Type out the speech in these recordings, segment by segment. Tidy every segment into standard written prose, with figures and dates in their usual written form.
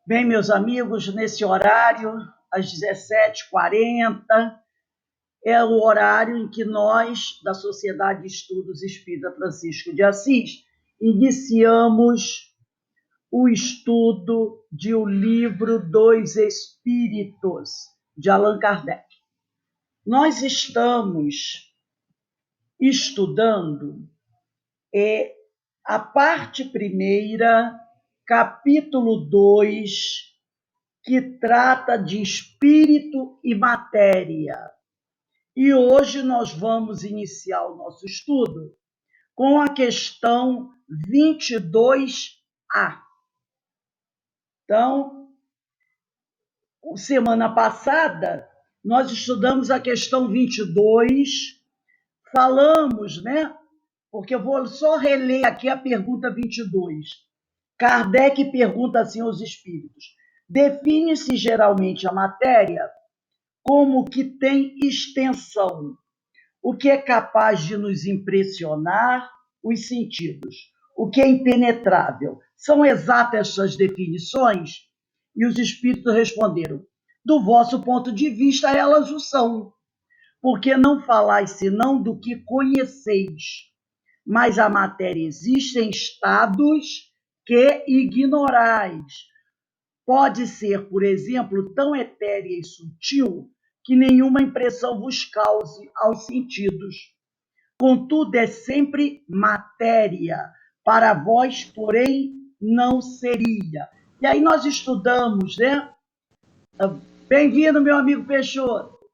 Bem, meus amigos, nesse horário, às 17h40, é o horário em que nós, da Sociedade de Estudos Espírita Francisco de Assis, iniciamos o estudo de O Livro dos Espíritos, de Allan Kardec. Nós estamos estudando a parte primeira, capítulo 2, que trata de espírito e matéria. E hoje nós vamos iniciar o nosso estudo com a questão 22A. Então, semana passada, nós estudamos a questão 22, falamos, né? Porque eu vou só reler aqui a pergunta 22. Kardec pergunta assim aos espíritos: define-se geralmente a matéria como que tem extensão, o que é capaz de nos impressionar os sentidos, o que é impenetrável. São exatas essas definições? E os espíritos responderam: do vosso ponto de vista, elas o são, porque não falais senão do que conheceis, mas a matéria existe em estados que ignorais. Pode ser, por exemplo, tão etérea e sutil que nenhuma impressão vos cause aos sentidos. Contudo, é sempre matéria, para vós, porém, não seria. E aí nós estudamos, né? Bem-vindo, meu amigo Peixoto.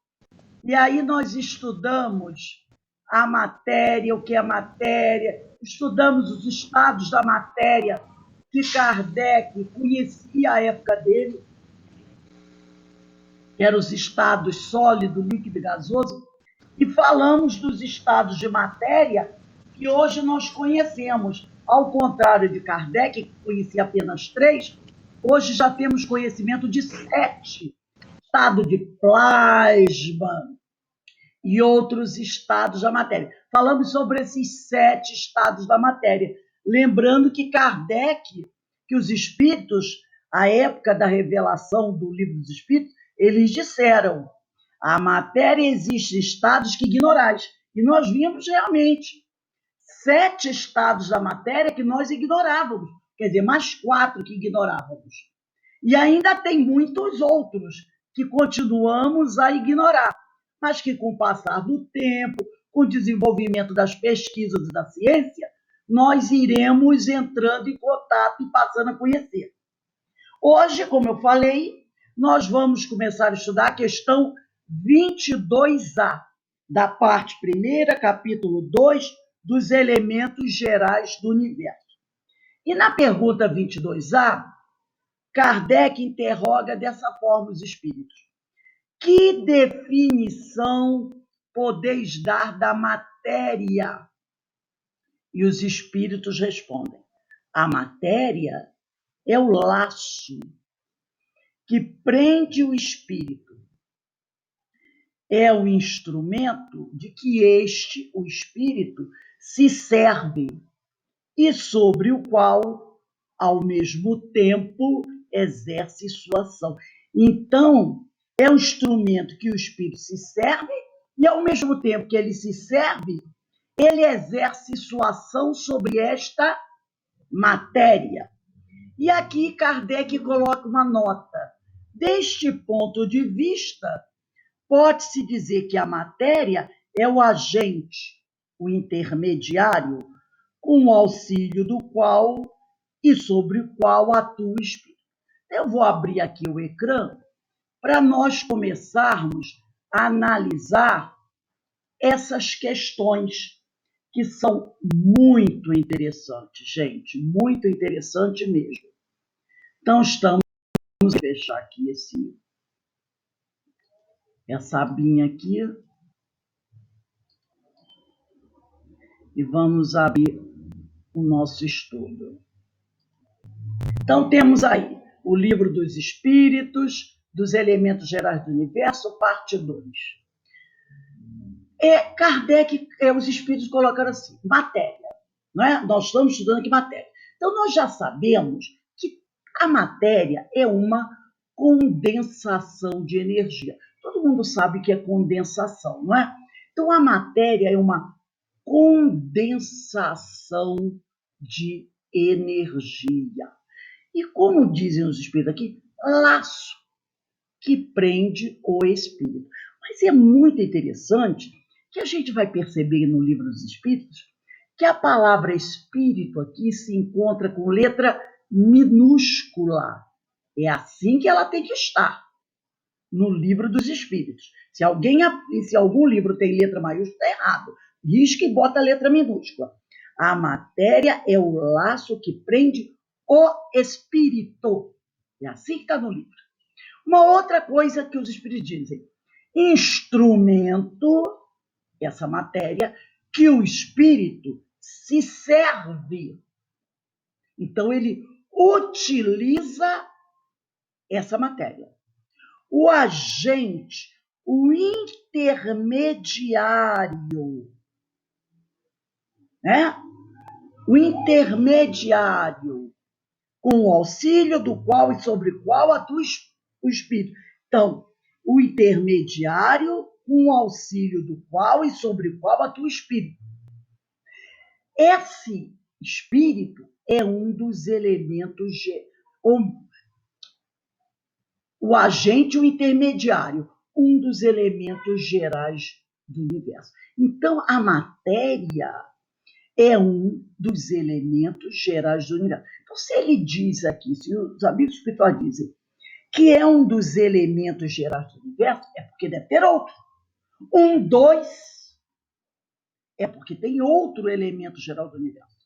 E aí nós estudamos a matéria, o que é matéria, estudamos os estados da matéria que Kardec conhecia à época dele, que eram os estados sólido, líquido e gasoso, e falamos dos estados de matéria que hoje nós conhecemos. Ao contrário de Kardec, que conhecia apenas 3, hoje já temos conhecimento de 7. Estado de plasma e outros estados da matéria. Falamos sobre esses 7 estados da matéria. Lembrando que Kardec, que os espíritos, à época da revelação do Livro dos Espíritos, eles disseram: a matéria existe em estados que ignorais. E nós vimos realmente 7 estados da matéria que nós ignorávamos. Quer dizer, mais 4 que ignorávamos. E ainda tem muitos outros que continuamos a ignorar, mas que com o passar do tempo, com o desenvolvimento das pesquisas e da ciência, nós iremos entrando em contato e passando a conhecer. Hoje, como eu falei, nós vamos começar a estudar a questão 22A, da parte primeira, capítulo 2, dos elementos gerais do universo. E na pergunta 22A, Kardec interroga dessa forma os espíritos: que definição podeis dar da matéria? E os espíritos respondem: a matéria é o laço que prende o espírito, é o instrumento de que este, o espírito, se serve e sobre o qual, ao mesmo tempo, exerce sua ação. Então, é um instrumento que o espírito se serve e, ao mesmo tempo que ele se serve, ele exerce sua ação sobre esta matéria. E aqui Kardec coloca uma nota. Deste ponto de vista, pode-se dizer que a matéria é o agente, o intermediário, com o auxílio do qual e sobre o qual atua o espírito. Eu vou abrir aqui o ecrã para nós começarmos a analisar essas questões que são muito interessantes, gente, muito interessante mesmo. Então, vamos fechar aqui essa abinha aqui e vamos abrir o nosso estudo. Então, temos aí o Livro dos Espíritos, dos Elementos Gerais do Universo, parte 2. Kardec, os espíritos colocaram assim: matéria, não é? Nós estamos estudando aqui matéria. Então, nós já sabemos que A matéria é uma condensação de energia. Todo mundo sabe que é condensação, não é? Então, a matéria é uma condensação de energia. E como dizem os espíritos aqui, laço que prende o espírito. Mas é muito interessante que a gente vai perceber no livro dos espíritos que a palavra espírito aqui se encontra com letra minúscula. É assim que ela tem que estar no livro dos espíritos. Se algum livro tem letra maiúscula, está errado. Risca e bota a letra minúscula. A matéria é o laço que prende o espírito. É assim que está no livro. Uma outra coisa que os espíritos dizem: instrumento, essa matéria, que o espírito se serve. Então, ele utiliza essa matéria. O agente, o intermediário, né? O intermediário, com o auxílio do qual e sobre o qual atua o espírito. Então, o intermediário, com o auxílio do qual e sobre o qual atua o espírito. Esse espírito é um dos elementos, o agente, o intermediário, um dos elementos gerais do universo. Então, a matéria é um dos elementos gerais do universo. Então, se ele diz aqui, se os amigos espirituais dizem que é um dos elementos gerais do universo, é porque deve ter outro. Um, dois, é porque tem outro elemento geral do universo.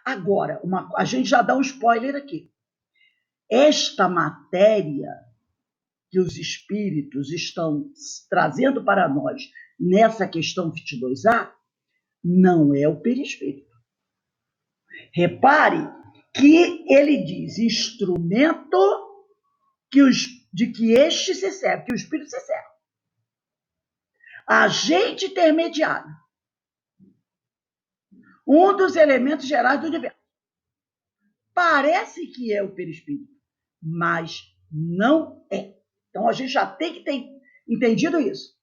Agora, a gente já dá um spoiler aqui. Esta matéria que os espíritos estão trazendo para nós nessa questão 22A não é o perispírito. Repare que ele diz instrumento de que este se serve, que o espírito se serve. Agente intermediário. Um dos elementos gerais do universo. Parece que é o perispírito, mas não é. Então, a gente já tem que ter entendido isso.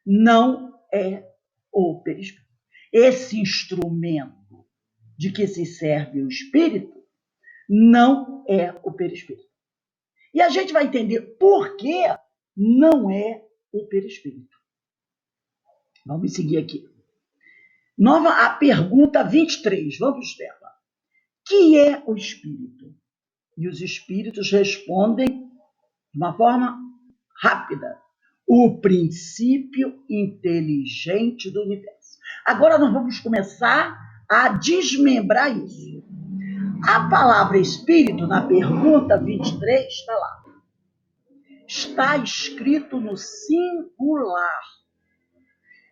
Não é o perispírito. Esse instrumento de que se serve o espírito não é o perispírito. E a gente vai entender por que não é o perispírito. Vamos seguir aqui. A pergunta 23, vamos dela. Que é o espírito? E os espíritos respondem de uma forma rápida. O princípio inteligente do universo. Agora nós vamos começar a desmembrar isso. A palavra espírito, na pergunta 23, está lá. Está escrito no singular.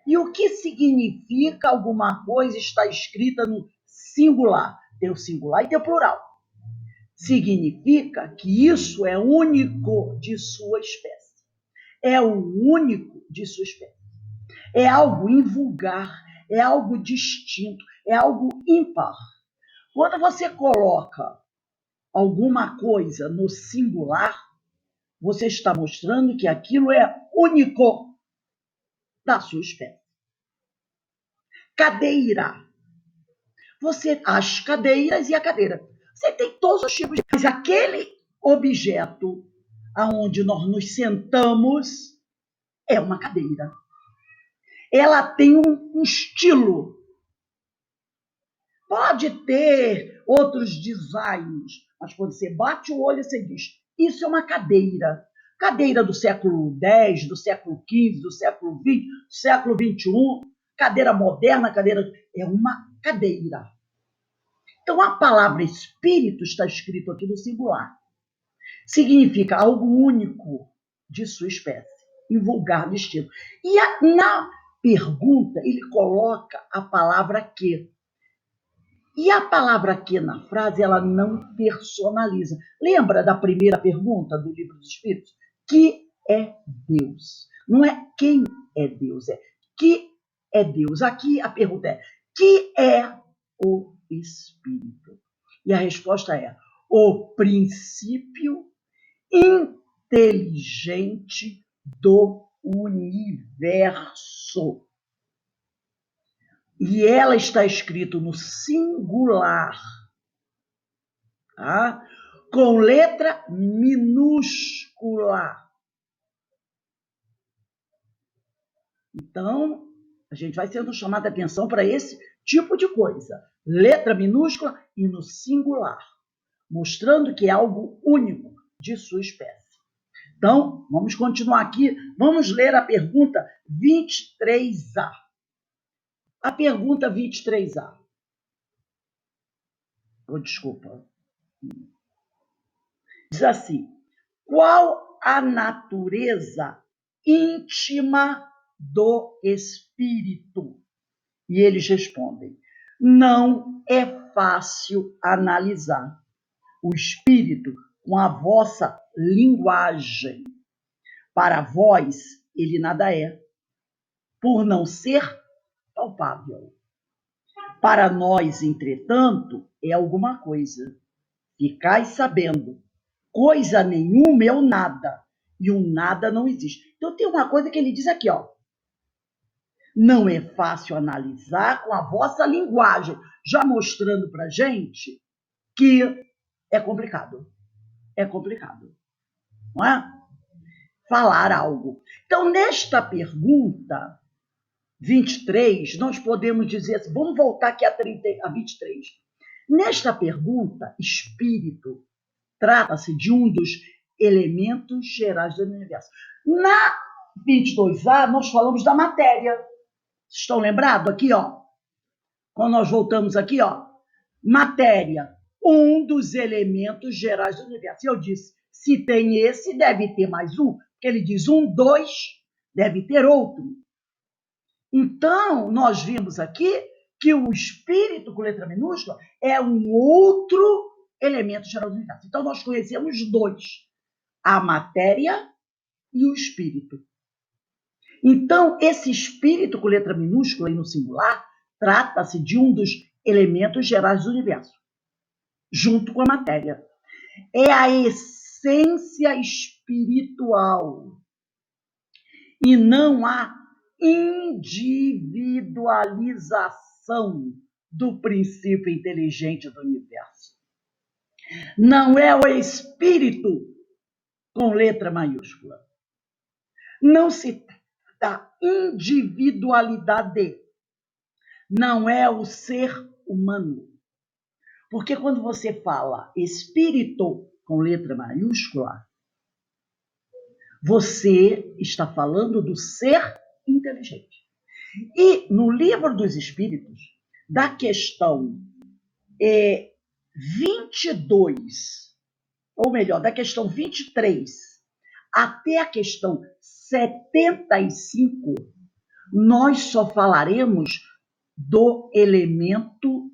E o que significa alguma coisa está escrita no singular? Tem o singular e tem o plural. Significa que isso é único de sua espécie. É o único de sua espécie. É algo invulgar, é algo distinto, é algo ímpar. Quando você coloca alguma coisa no singular, você está mostrando que aquilo é único da sua espécie. Cadeira. As cadeiras e a cadeira. Você tem todos os tipos de... Mas aquele objeto aonde nós nos sentamos é uma cadeira. Ela tem um estilo. Pode ter outros designs, mas quando você bate o olho, você diz, isso é uma cadeira. Cadeira do século X, do século XV, do século XX, do século XXI, cadeira moderna, é uma cadeira. Então, a palavra espírito está escrito aqui no singular. Significa algo único de sua espécie, invulgar, distinto. E na pergunta, ele coloca a palavra que. E a palavra que na frase, ela não personaliza. Lembra da primeira pergunta do Livro dos Espíritos? Que é Deus? Não é quem é Deus, é que é Deus. Aqui a pergunta é, que é o Espírito? E a resposta é, o princípio inteligente do universo. E ela está escrito no singular, tá? Com letra minúscula. Então, a gente vai sendo chamada a atenção para esse tipo de coisa. Letra minúscula e no singular, mostrando que é algo único de sua espécie. Então, vamos continuar aqui. Vamos ler a pergunta 23A. A pergunta 23A. Oh, desculpa. Diz assim: qual a natureza íntima do espírito? E eles respondem: não é fácil analisar o espírito com a vossa linguagem. Para vós, ele nada é, por não ser palpável. Para nós, entretanto, é alguma coisa. Ficais sabendo, coisa nenhuma é o nada, e o nada não existe. Então tem uma coisa que ele diz aqui, ó. Não é fácil analisar com a vossa linguagem, já mostrando para gente que é complicado. É complicado, não é? Falar algo. Então, nesta pergunta 23, nós podemos dizer assim, vamos voltar aqui a 23. Nesta pergunta, espírito trata-se de um dos elementos gerais do universo. Na 22A, nós falamos da matéria. Vocês estão lembrados aqui, ó? Quando nós voltamos aqui, ó, matéria, um dos elementos gerais do universo. E eu disse, se tem esse, deve ter mais um, porque ele diz dois, deve ter outro. Então, nós vimos aqui que o espírito, com letra minúscula, é um outro elemento geral do universo. Então, nós conhecemos dois, a matéria e o espírito. Então, esse espírito, com letra minúscula e no singular, trata-se de um dos elementos gerais do universo, junto com a matéria. É a essência espiritual e não a individualização do princípio inteligente do universo. Não é o espírito com letra maiúscula. Não se trata da individualidade. Não é o ser humano. Porque quando você fala espírito com letra maiúscula, você está falando do ser inteligente. E no Livro dos Espíritos, da questão 22, ou melhor, da questão 23 até a questão 75, nós só falaremos do elemento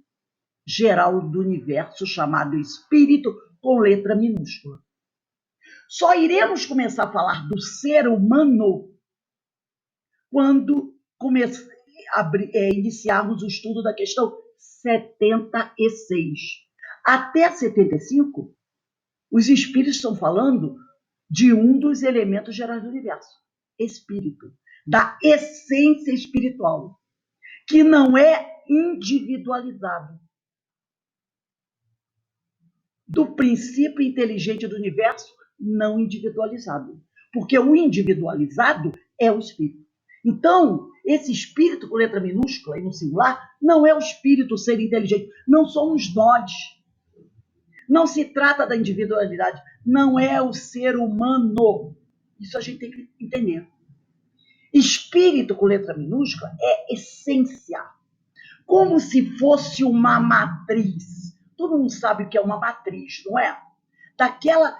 geral do universo chamado espírito com letra minúscula. Só iremos começar a falar do ser humano quando iniciarmos o estudo da questão 76. Até 75, os espíritos estão falando de um dos elementos gerais do universo, espírito, da essência espiritual, que não é individualizado, do princípio inteligente do universo não individualizado, porque o individualizado é o espírito. Então, esse espírito com letra minúscula e no singular não é o espírito ser inteligente, não somos nós. Não se trata da individualidade, não é o ser humano. Isso a gente tem que entender. Espírito com letra minúscula é essência, como se fosse uma matriz. Todo mundo sabe o que é uma matriz, não é? Daquela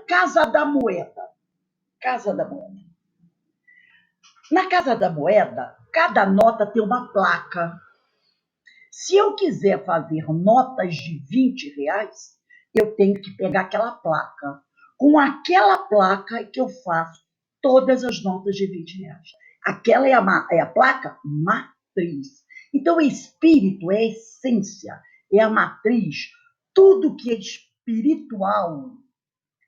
Casa da Moeda. Casa da Moeda. Na Casa da Moeda, cada nota tem uma placa. Se eu quiser fazer notas de R$20, eu tenho que pegar aquela placa. Com aquela placa é que eu faço todas as notas de R$20. Aquela é a placa matriz. Então, espírito é a essência, é a matriz. Tudo que espiritual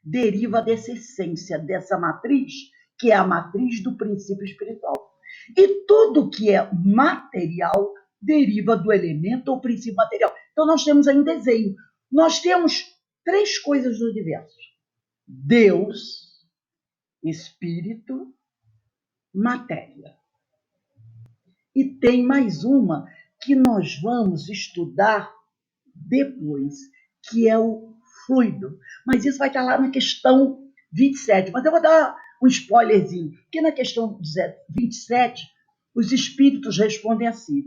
deriva dessa essência, dessa matriz, que é a matriz do princípio espiritual. E tudo que é material deriva do elemento ou princípio material. Então, nós temos aí um desenho. Nós temos três coisas no universo: Deus, espírito, matéria. E tem mais uma que nós vamos estudar depois, que é o fluido. Mas isso vai estar lá na questão 27. Mas eu vou dar um spoilerzinho, que na questão 27, os espíritos respondem assim: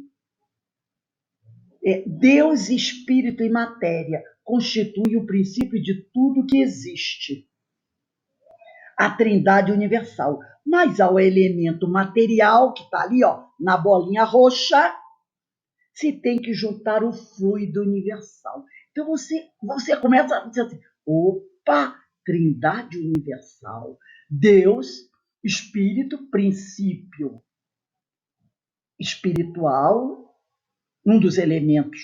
Deus, espírito e matéria constituem o princípio de tudo que existe, a trindade universal. Mas ao elemento material, que está ali, ó, na bolinha roxa, se tem que juntar o fluido universal. Então você começa a dizer assim: opa, trindade universal, Deus, espírito, princípio espiritual, um dos elementos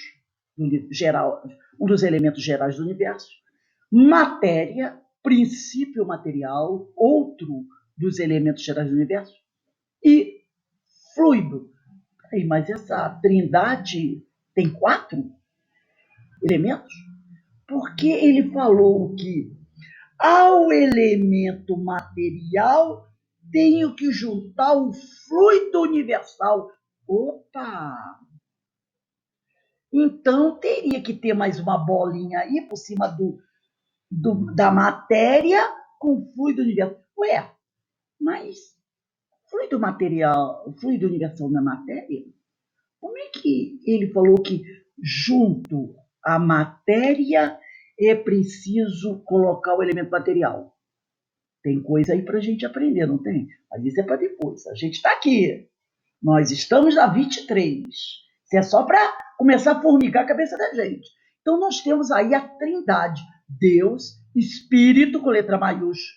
gerais do universo, matéria, princípio material, outro dos elementos gerais do universo, e fluido. Mas essa trindade tem 4 elementos? Porque ele falou que ao elemento material tenho que juntar o fluido universal. Opa! Então teria que ter mais uma bolinha aí por cima da matéria com fluido universal. Ué, mas fluido universal na matéria? Como é que ele falou que junto à matéria é preciso colocar o elemento material? Tem coisa aí para a gente aprender, não tem? Mas isso é para depois. A gente está aqui. Nós estamos na 23. Isso é só para começar a formigar a cabeça da gente. Então, nós temos aí a trindade. Deus, Espírito, com letra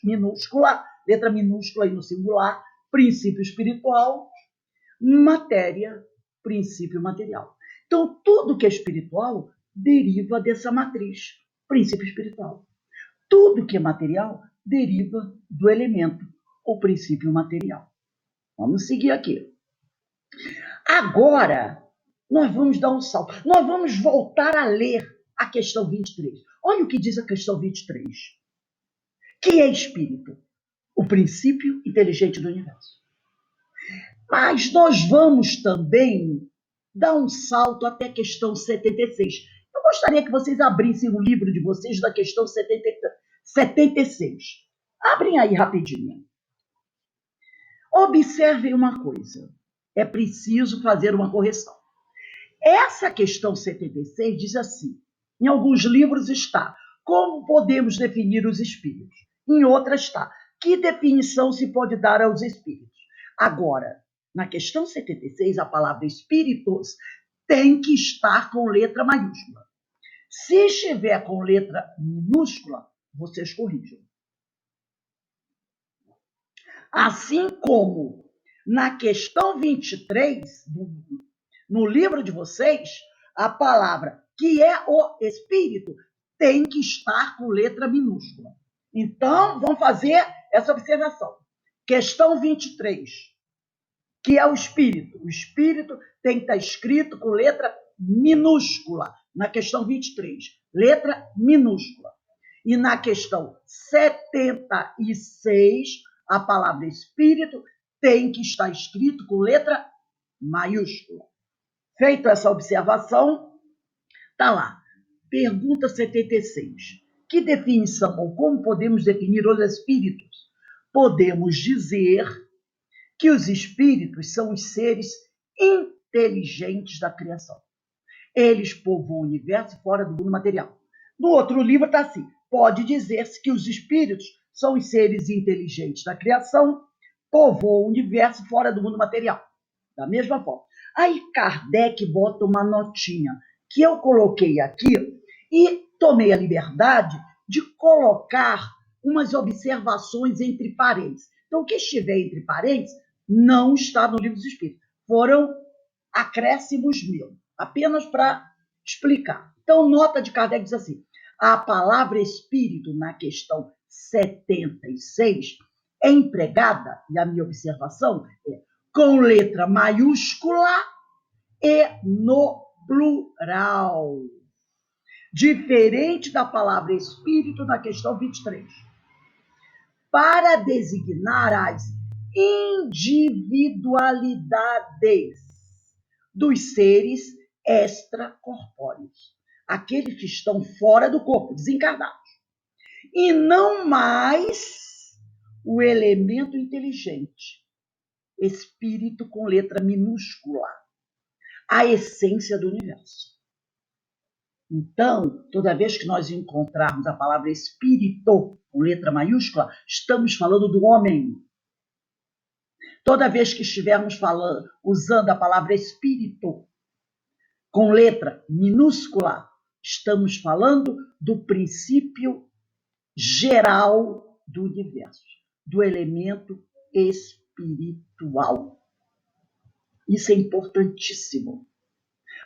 minúscula, letra minúscula aí no singular, princípio espiritual, matéria, princípio material. Então, tudo que é espiritual deriva dessa matriz, princípio espiritual. Tudo que é material deriva do elemento, ou princípio material. Vamos seguir aqui. Agora, nós vamos dar um salto. Nós vamos voltar a ler a questão 23. Olha o que diz a questão 23. Que é espírito? O princípio inteligente do universo. Mas nós vamos também dar um salto até a questão 76. Eu gostaria que vocês abrissem o livro de vocês da questão 76. Abrem aí rapidinho. Observem uma coisa. É preciso fazer uma correção. Essa questão 76 diz assim: em alguns livros está: como podemos definir os espíritos? Em outras está: que definição se pode dar aos espíritos? Agora, na questão 76, a palavra espíritos tem que estar com letra maiúscula. Se estiver com letra minúscula, vocês corrijam. Assim como na questão 23, no livro de vocês, a palavra que é o espírito tem que estar com letra minúscula. Então, vamos fazer essa observação. Questão 23, que é o espírito. O espírito tem que estar escrito com letra minúscula. Na questão 23, letra minúscula. E na questão 76, a palavra espírito tem que estar escrito com letra maiúscula. Feita essa observação, está lá. Pergunta 76. Que definição ou como podemos definir os espíritos? Podemos dizer que os espíritos são os seres inteligentes da criação. Eles povoam o universo fora do mundo material. No outro livro está assim: pode dizer-se que os espíritos são os seres inteligentes da criação, povoam o universo fora do mundo material. Da mesma forma. Aí Kardec bota uma notinha que eu coloquei aqui e tomei a liberdade de colocar umas observações entre parênteses. Então, o que estiver entre parênteses não está no livro dos Espíritos. Foram acréscimos meus, apenas para explicar. Então, nota de Kardec diz assim: A palavra espírito, na questão 76, é empregada, e a minha observação é com letra maiúscula e no plural. Diferente da palavra espírito na questão 23. Para designar as individualidades dos seres extracorpóreos, aqueles que estão fora do corpo, desencarnados, e não mais o elemento inteligente, espírito com letra minúscula, a essência do universo. Então, toda vez que nós encontrarmos a palavra espírito com letra maiúscula, estamos falando do homem. Toda vez que estivermos usando a palavra espírito com letra minúscula, estamos falando do princípio geral do universo, do elemento espiritual. Isso é importantíssimo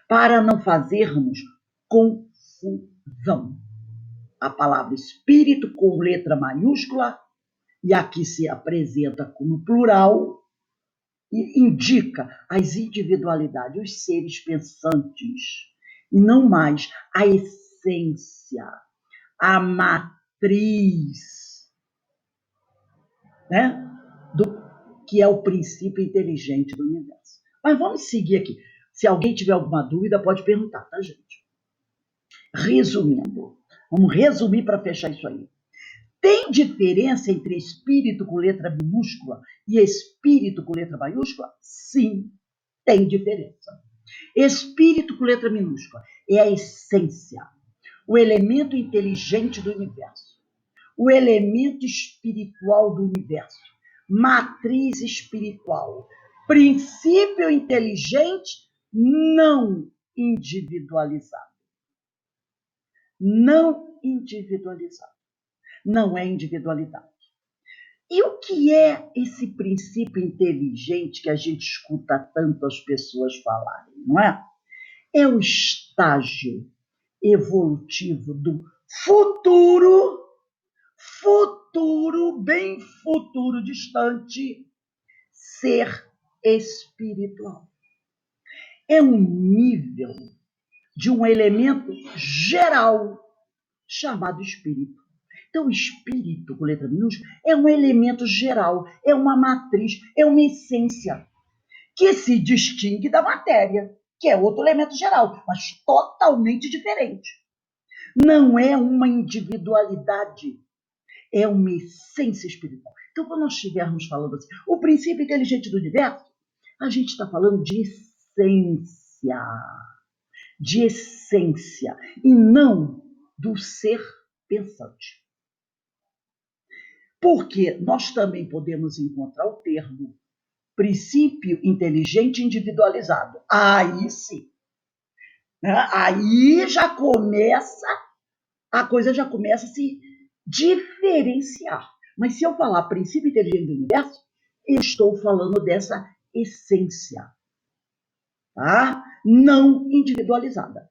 para não fazermos confusão. A palavra espírito com letra maiúscula, e aqui se apresenta como plural, e indica as individualidades, os seres pensantes, e não mais a essência, a matriz, né, do que é o princípio inteligente do universo. Mas vamos seguir aqui. Se alguém tiver alguma dúvida, pode perguntar, tá, gente? Resumindo, vamos resumir para fechar isso aí. Tem diferença entre espírito com letra minúscula e espírito com letra maiúscula? Sim, tem diferença. Espírito com letra minúscula é a essência, o elemento inteligente do universo, o elemento espiritual do universo, matriz espiritual, princípio inteligente não individualizado. Não individualizado. Não é individualidade. E o que é esse princípio inteligente que a gente escuta tanto as pessoas falarem, não é? É o estágio evolutivo do futuro, bem futuro distante, ser espiritual. É um nível de um elemento geral chamado espírito. Então, o espírito, com letra minúscula, é um elemento geral, é uma matriz, é uma essência que se distingue da matéria, que é outro elemento geral, mas totalmente diferente. Não é uma individualidade, é uma essência espiritual. Então, quando nós estivermos falando assim, o princípio inteligente do universo, a gente está falando de essência, e não do ser pensante. Porque nós também podemos encontrar o termo princípio inteligente individualizado. Aí sim. Aí já começa, a coisa já começa a se diferenciar. Mas se eu falar princípio inteligente do universo, eu estou falando dessa essência, tá? Não individualizada.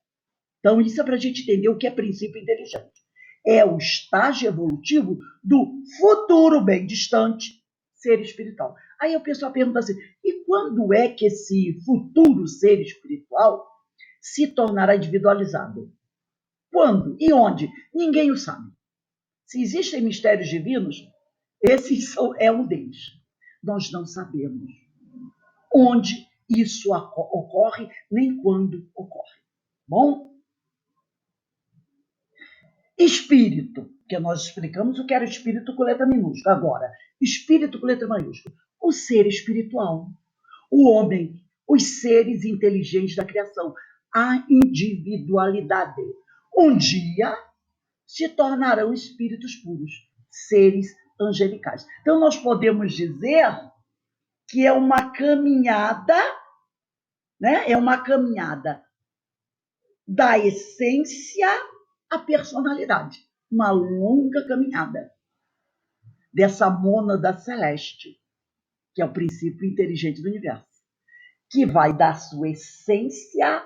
Então, isso é para a gente entender o que é princípio inteligente. É o estágio evolutivo do futuro bem distante ser espiritual. Aí o pessoal pergunta assim, e quando é que esse futuro ser espiritual se tornará individualizado? Quando e onde? Ninguém o sabe. Se existem mistérios divinos, esse é um deles. Nós não sabemos onde isso ocorre, nem quando ocorre. Bom? Espírito, que nós explicamos o que era espírito com letra minúscula. Agora, espírito com letra maiúscula. O ser espiritual, o homem, os seres inteligentes da criação, a individualidade. Um dia se tornarão espíritos puros, seres angelicais. Então, nós podemos dizer que é uma caminhada, né? É uma caminhada da essência à personalidade. Uma longa caminhada dessa mônada celeste, que é o princípio inteligente do universo, que vai da sua essência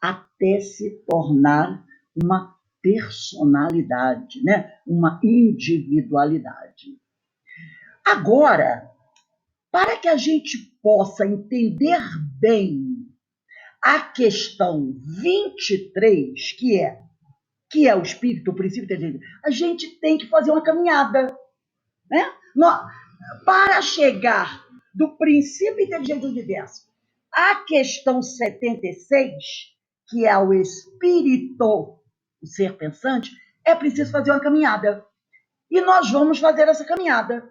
até se tornar uma personalidade, né? Uma individualidade. Agora, para que a gente possa entender bem a questão 23, que é o espírito, o princípio inteligente, a gente tem que fazer uma caminhada, né? Para chegar do princípio inteligente do universo à questão 76, que é o espírito, o ser pensante, é preciso fazer uma caminhada. E nós vamos fazer essa caminhada.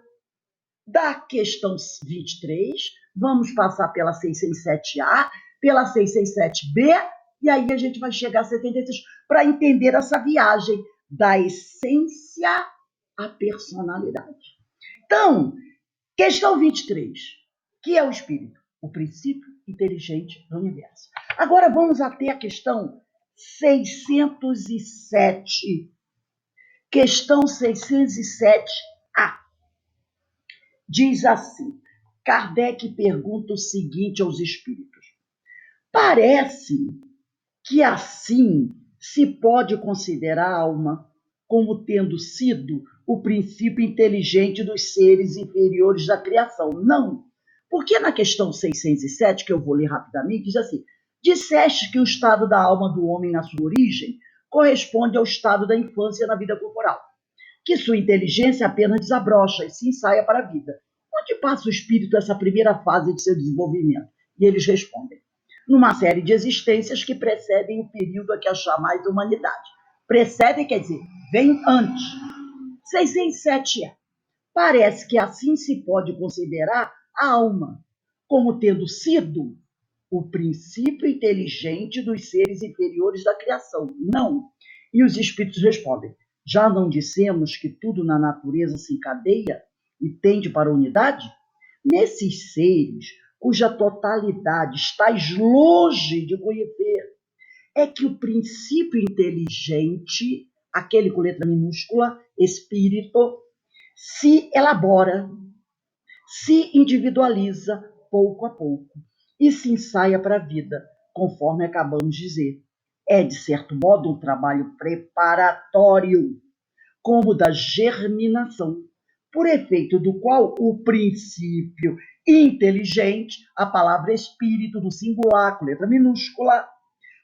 Da questão 23, vamos passar pela 667A, pela 667B, e aí a gente vai chegar a 76 para entender essa viagem da essência à personalidade. Então, questão 23, que é o espírito, o princípio inteligente do universo. Agora vamos até a questão 607. Questão 607A. Diz assim, Kardec pergunta o seguinte aos espíritos: parece que assim se pode considerar a alma como tendo sido o princípio inteligente dos seres inferiores da criação? Não, porque na questão 607, que eu vou ler rapidamente, diz assim: disseste que o estado da alma do homem na sua origem corresponde ao estado da infância na vida corporal, que sua inteligência apenas desabrocha e se ensaia para a vida. Onde passa o espírito essa primeira fase de seu desenvolvimento? E eles respondem: numa série de existências que precedem o período a que a chamais humanidade. Precedem quer dizer, vem antes. 607 é. Parece que assim se pode considerar a alma como tendo sido o princípio inteligente dos seres inferiores da criação. Não. E os espíritos respondem: já não dissemos que tudo na natureza se encadeia e tende para a unidade? Nesses seres, cuja totalidade estás longe de conhecer, é que o princípio inteligente, aquele com letra minúscula, espírito, se elabora, se individualiza pouco a pouco e se ensaia para a vida, conforme acabamos de dizer. É, de certo modo, um trabalho preparatório, como da germinação, por efeito do qual o princípio inteligente, a palavra espírito do singular, com letra minúscula,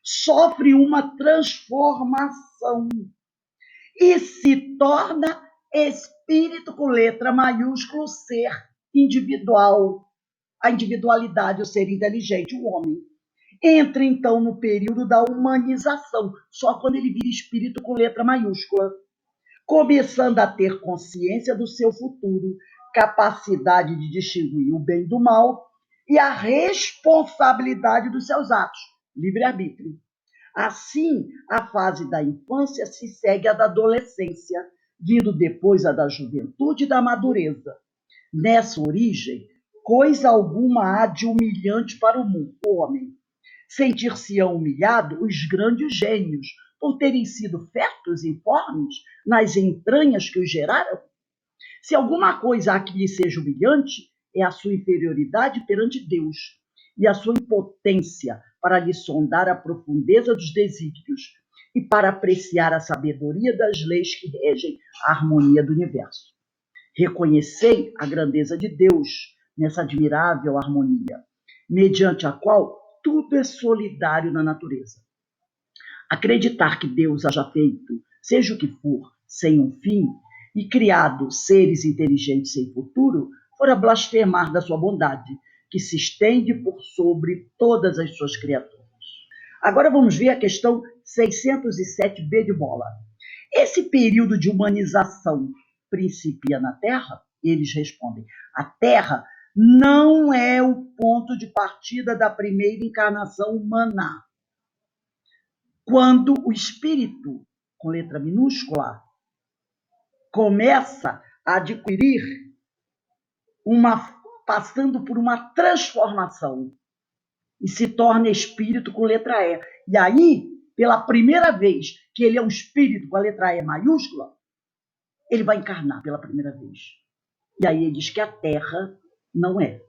sofre uma transformação e se torna espírito com letra maiúscula, o ser individual, a individualidade, o ser inteligente, o homem. Entra, então, no período da humanização, só quando ele vira espírito com letra maiúscula, começando a ter consciência do seu futuro, capacidade de distinguir o bem do mal e a responsabilidade dos seus atos, livre-arbítrio. Assim, a fase da infância se segue à da adolescência, vindo depois a da juventude e da madureza. Nessa origem, coisa alguma há de humilhante para o homem. Sentir-se-ão humilhado os grandes gênios, por terem sido férteis e informes nas entranhas que os geraram? Se alguma coisa há que lhe seja humilhante, é a sua inferioridade perante Deus e a sua impotência para lhe sondar a profundeza dos desígnios e para apreciar a sabedoria das leis que regem a harmonia do universo. Reconhecei a grandeza de Deus nessa admirável harmonia, mediante a qual tudo é solidário na natureza. Acreditar que Deus haja feito, seja o que for, sem um fim, e criado seres inteligentes sem futuro, fora blasfemar da sua bondade, que se estende por sobre todas as suas criaturas. Agora vamos ver a questão 607b de bola. Esse período de humanização principia na Terra? Eles respondem: a Terra não é o ponto de partida da primeira encarnação humana. Quando o espírito, com letra minúscula, começa a adquirir passando por uma transformação e se torna espírito com letra E. E aí, pela primeira vez que ele é um espírito com a letra E maiúscula, ele vai encarnar pela primeira vez. E aí ele diz que a Terra não é.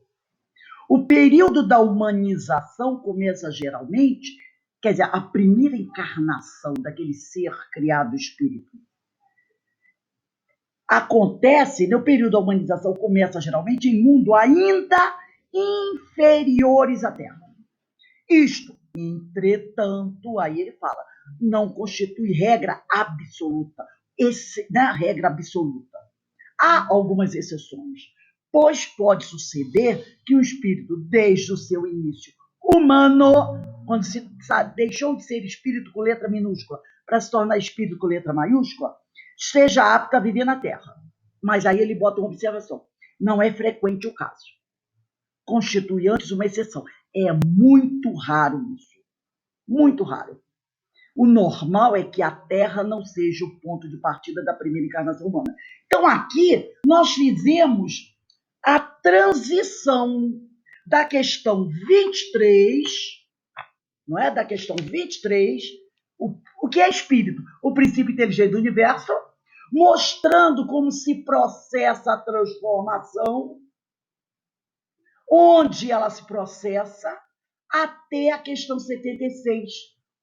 O período da humanização começa geralmente quer dizer, a primeira encarnação daquele ser criado espírito, acontece no período da humanização, começa geralmente em mundo ainda inferiores à Terra. Isto, entretanto, aí ele fala, não constitui regra absoluta, regra absoluta. Há algumas exceções, pois pode suceder que o espírito, desde o seu início humano, quando deixou de ser espírito com letra minúscula para se tornar espírito com letra maiúscula, esteja apto a viver na Terra. Mas aí ele bota uma observação. Não é frequente o caso. Constitui antes uma exceção. É muito raro isso. Muito raro. O normal é que a Terra não seja o ponto de partida da primeira encarnação humana. Então, aqui, nós fizemos a transição da questão 23, não é? Da questão 23, o que é espírito? O princípio inteligente do universo, mostrando como se processa a transformação, onde ela se processa, até a questão 76,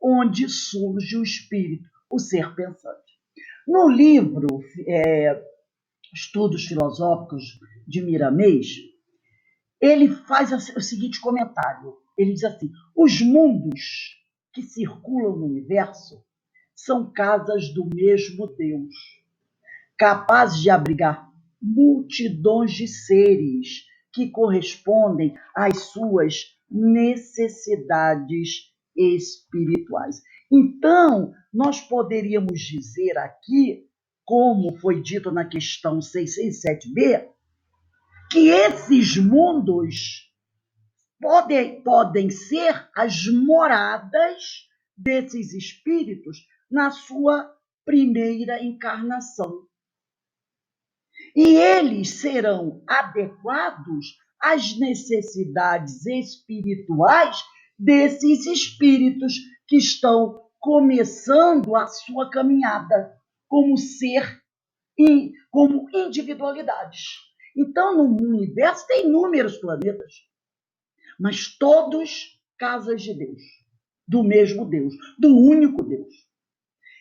onde surge o espírito, o ser pensante. No livro Estudos Filosóficos de Miramês, ele faz o seguinte comentário. Ele diz assim, os mundos que circulam no universo são casas do mesmo Deus, capazes de abrigar multidões de seres que correspondem às suas necessidades espirituais. Então, nós poderíamos dizer aqui, como foi dito na questão 667b, que esses mundos podem ser as moradas desses espíritos na sua primeira encarnação. E eles serão adequados às necessidades espirituais desses espíritos que estão começando a sua caminhada como ser, como individualidades. Então, no universo tem inúmeros planetas, mas todos casas de Deus, do mesmo Deus, do único Deus.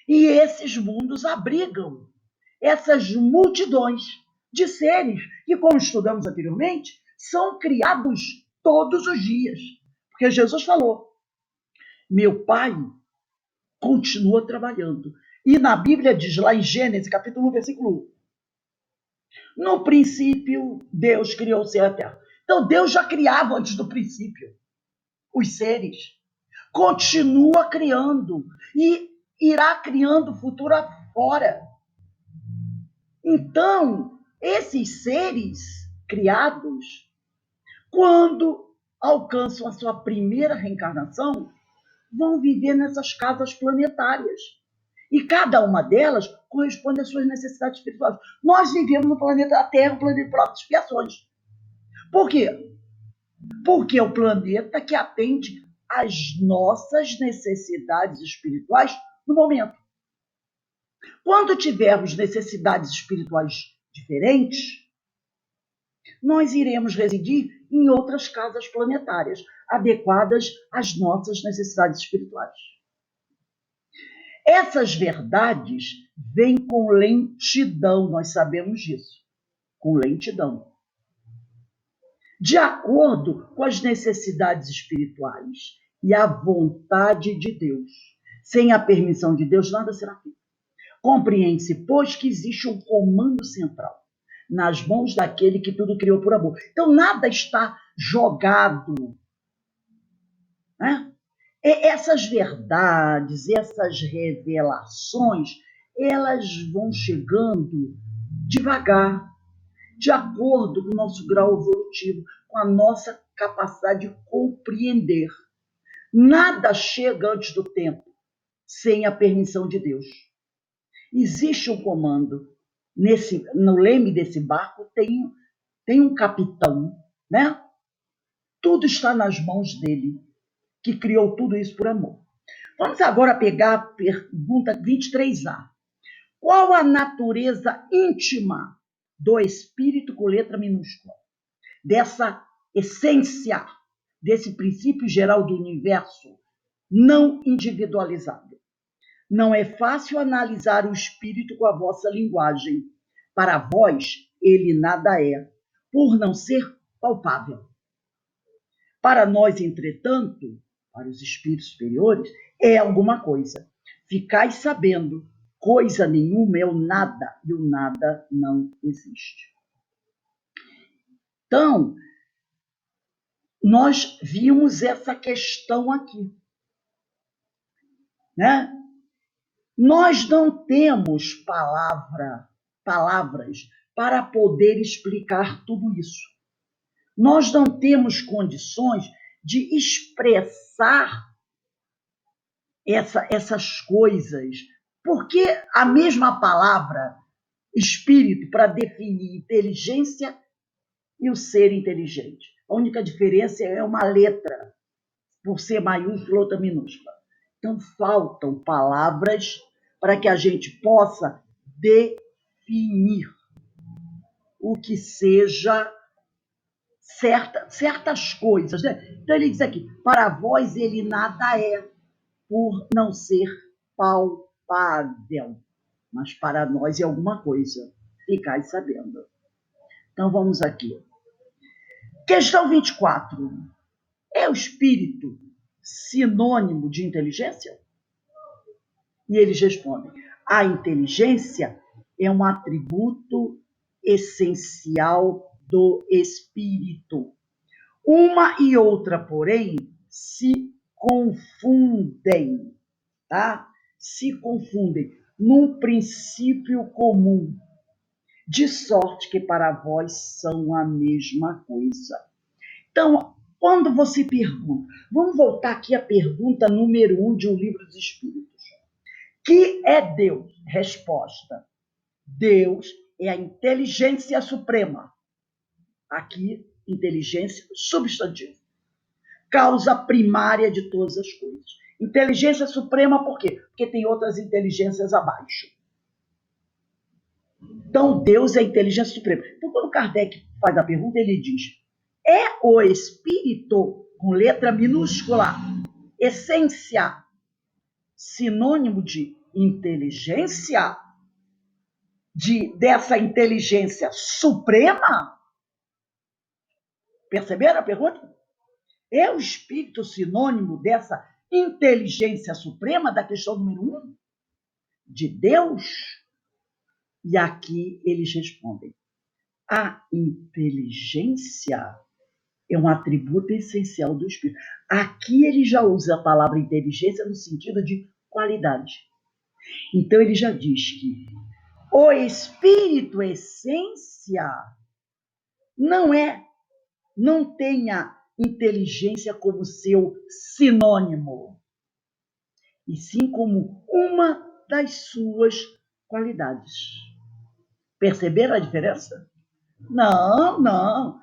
E esses mundos abrigam essas multidões de seres que, como estudamos anteriormente, são criados todos os dias. Porque Jesus falou, meu Pai continua trabalhando. E na Bíblia diz lá em Gênesis, capítulo 1, versículo 1, no princípio, Deus criou o céu e a terra. Então, Deus já criava antes do princípio os seres. Continua criando e irá criando futuro afora. Então, esses seres criados, quando alcançam a sua primeira reencarnação, vão viver nessas casas planetárias. E cada uma delas corresponde às suas necessidades espirituais. Nós vivemos no planeta Terra, um planeta de provas e expiações. Por quê? Porque é o planeta que atende às nossas necessidades espirituais no momento. Quando tivermos necessidades espirituais diferentes, nós iremos residir em outras casas planetárias, adequadas às nossas necessidades espirituais. Essas verdades vêm com lentidão, nós sabemos disso, com lentidão. De acordo com as necessidades espirituais e a vontade de Deus. Sem a permissão de Deus, nada será feito. Compreende-se, pois, que existe um comando central nas mãos daquele que tudo criou por amor. Então, nada está jogado. Né? E essas verdades, essas revelações, elas vão chegando devagar, de acordo com o nosso grau evolutivo, com a nossa capacidade de compreender. Nada chega antes do tempo, sem a permissão de Deus. Existe um comando. No leme desse barco tem um capitão, né? Tudo está nas mãos dele, que criou tudo isso por amor. Vamos agora pegar a pergunta 23A. Qual a natureza íntima do espírito com letra minúscula? Dessa essência, desse princípio geral do universo, não individualizado. Não é fácil analisar o espírito com a vossa linguagem. Para vós, ele nada é, por não ser palpável. Para nós, entretanto, para os espíritos superiores, é alguma coisa. Ficais sabendo, coisa nenhuma é o nada, e o nada não existe. Então, nós vimos essa questão aqui, né? Nós não temos palavras para poder explicar tudo isso. Nós não temos condições de expressar essas coisas, porque a mesma palavra espírito para definir inteligência e o ser inteligente. A única diferença é uma letra, por ser maiúscula ou outra minúscula. Então, faltam palavras para que a gente possa definir o que seja certas coisas. Né? Então, ele diz aqui, para vós ele nada é, por não ser palpável. Mas para nós é alguma coisa. Ficai sabendo. Então, vamos aqui. Questão 24. É o espírito sinônimo de inteligência? E eles respondem: a inteligência é um atributo essencial do espírito. Uma e outra, porém, se confundem, tá? Se confundem num princípio comum, de sorte que para vós são a mesma coisa. Então, quando você pergunta, vamos voltar aqui à pergunta número 1 de O Livro dos Espíritos. Que é Deus? Resposta: Deus é a inteligência suprema. Aqui, inteligência substantiva. Causa primária de todas as coisas. Inteligência suprema por quê? Porque tem outras inteligências abaixo. Então, Deus é a inteligência suprema. Então, quando Kardec faz a pergunta, ele diz: é o espírito, com letra minúscula, essência, sinônimo de inteligência, dessa inteligência suprema? Perceberam a pergunta? É o espírito sinônimo dessa inteligência suprema, da questão número 1? De Deus? E aqui eles respondem: a inteligência é um atributo essencial do espírito. Aqui ele já usa a palavra inteligência no sentido de qualidade. Então ele já diz que o espírito essência não tem a inteligência como seu sinônimo, e sim como uma das suas qualidades. Perceberam a diferença? Não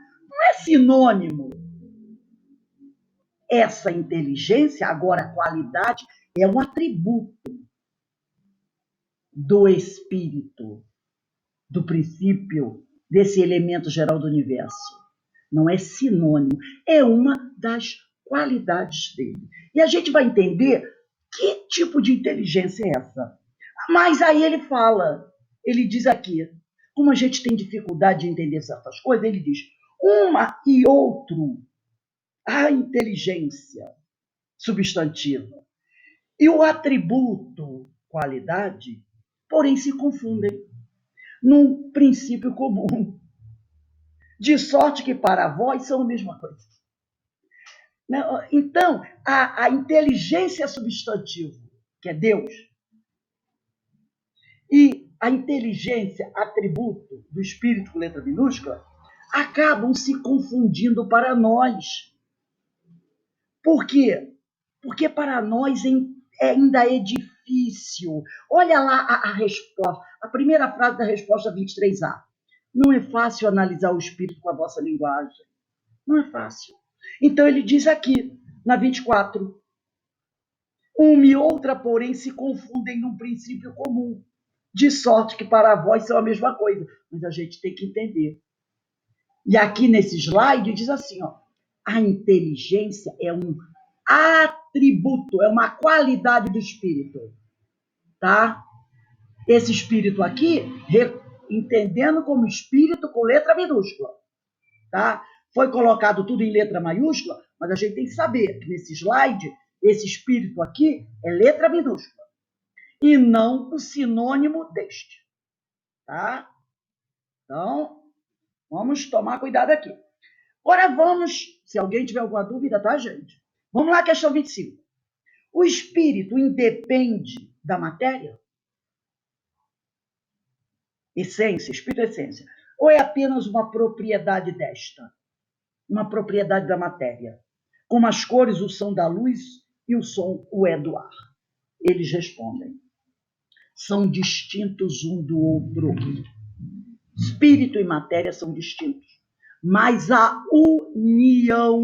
é sinônimo. Essa inteligência, agora a qualidade, é um atributo do espírito, do princípio, desse elemento geral do universo. Não é sinônimo, é uma das qualidades dele. E a gente vai entender que tipo de inteligência é essa. Mas aí ele fala, ele diz aqui, como a gente tem dificuldade de entender certas coisas, ele diz: uma e outro, a inteligência substantiva e o atributo qualidade, porém se confundem num princípio comum, de sorte que para vós são a mesma coisa. Então, a inteligência substantiva, que é Deus, e a inteligência atributo do espírito com letra minúscula, acabam se confundindo para nós. Por quê? Porque para nós ainda é difícil. Olha lá a resposta, a primeira frase da resposta 23A. Não é fácil analisar o espírito com a vossa linguagem. Não é fácil. Então ele diz aqui, na 24, uma e outra, porém, se confundem num princípio comum, de sorte que para vós são a mesma coisa. Mas a gente tem que entender. E aqui nesse slide diz assim, ó, a inteligência é um atributo, é uma qualidade do espírito, tá? Esse espírito aqui, entendendo como espírito com letra minúscula, tá? Foi colocado tudo em letra maiúscula, mas a gente tem que saber que nesse slide, esse espírito aqui é letra minúscula e não o sinônimo deste, tá? Então, vamos tomar cuidado aqui. Agora vamos, se alguém tiver alguma dúvida, tá, gente? Vamos lá, questão 25. O espírito independe da matéria? Essência, espírito essência. Ou é apenas uma propriedade desta? Uma propriedade da matéria? Como as cores, o som da luz e o som, o é do ar. Eles respondem. São distintos um do outro. Espírito e matéria são distintos. Mas a união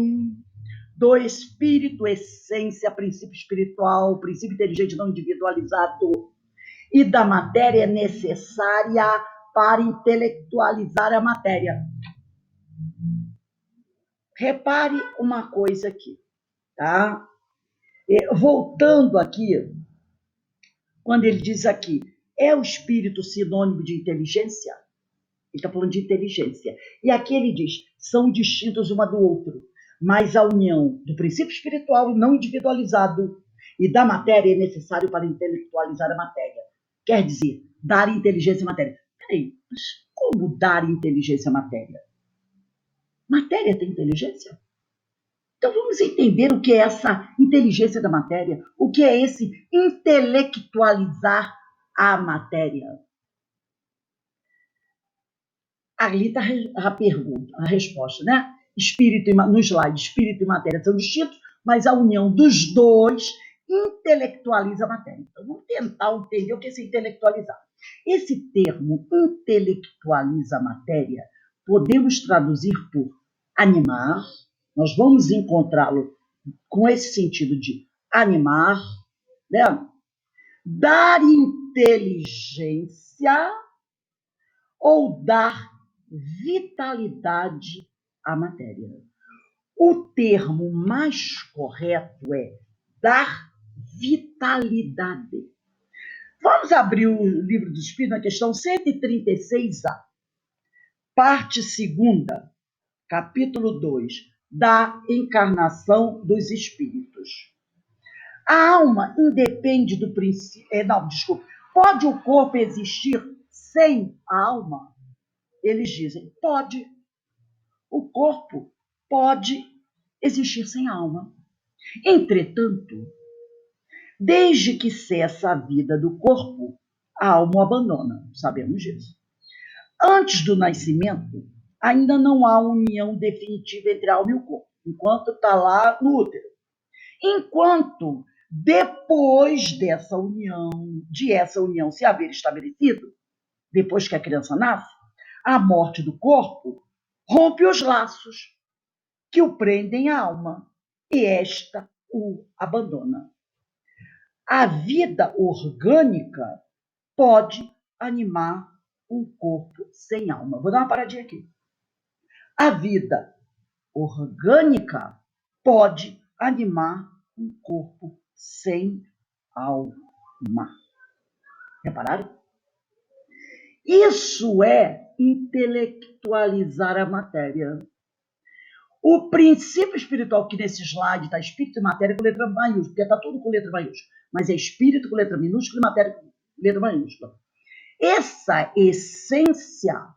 do espírito, essência, princípio espiritual, princípio inteligente não individualizado e da matéria é necessária para intelectualizar a matéria. Repare uma coisa aqui, tá? Voltando aqui, quando ele diz aqui, é o espírito sinônimo de inteligência? Ele está falando de inteligência. E aqui ele diz, são distintos uma do outro, mas a união do princípio espiritual não individualizado e da matéria é necessário para intelectualizar a matéria. Quer dizer, dar inteligência à matéria. Peraí, mas como dar inteligência à matéria? Matéria tem inteligência? Então vamos entender o que é essa inteligência da matéria, o que é esse intelectualizar a matéria. Ali está a pergunta, a resposta, né? Espírito no slide, espírito e matéria são distintos, mas a união dos dois intelectualiza a matéria. Então vamos tentar entender o que é esse intelectualizar. Esse termo intelectualiza a matéria, podemos traduzir por animar, nós vamos encontrá-lo com esse sentido de animar, né? Dar inteligência ou dar vitalidade à matéria. O termo mais correto é dar vitalidade. Vamos abrir o livro dos Espíritos na questão 136A, parte 2ª, capítulo 2, da encarnação dos espíritos. A alma independe do princípio... Pode o corpo existir sem a alma? Eles dizem, pode. O corpo pode existir sem alma. Entretanto, desde que cessa a vida do corpo, a alma o abandona. Sabemos disso. Antes do nascimento, ainda não há união definitiva entre a alma e o corpo, enquanto está lá no útero. Enquanto, depois dessa união, se haver estabelecido, depois que a criança nasce, a morte do corpo rompe os laços que o prendem à alma e esta o abandona. A vida orgânica pode animar um corpo sem alma. Vou dar uma paradinha aqui. A vida orgânica pode animar um corpo sem alma. Repararam? Isso é intelectualizar a matéria. O princípio espiritual que nesse slide está espírito e matéria com letra maiúscula, porque está tudo com letra maiúscula, mas é espírito com letra minúscula e matéria com letra maiúscula. Essa essência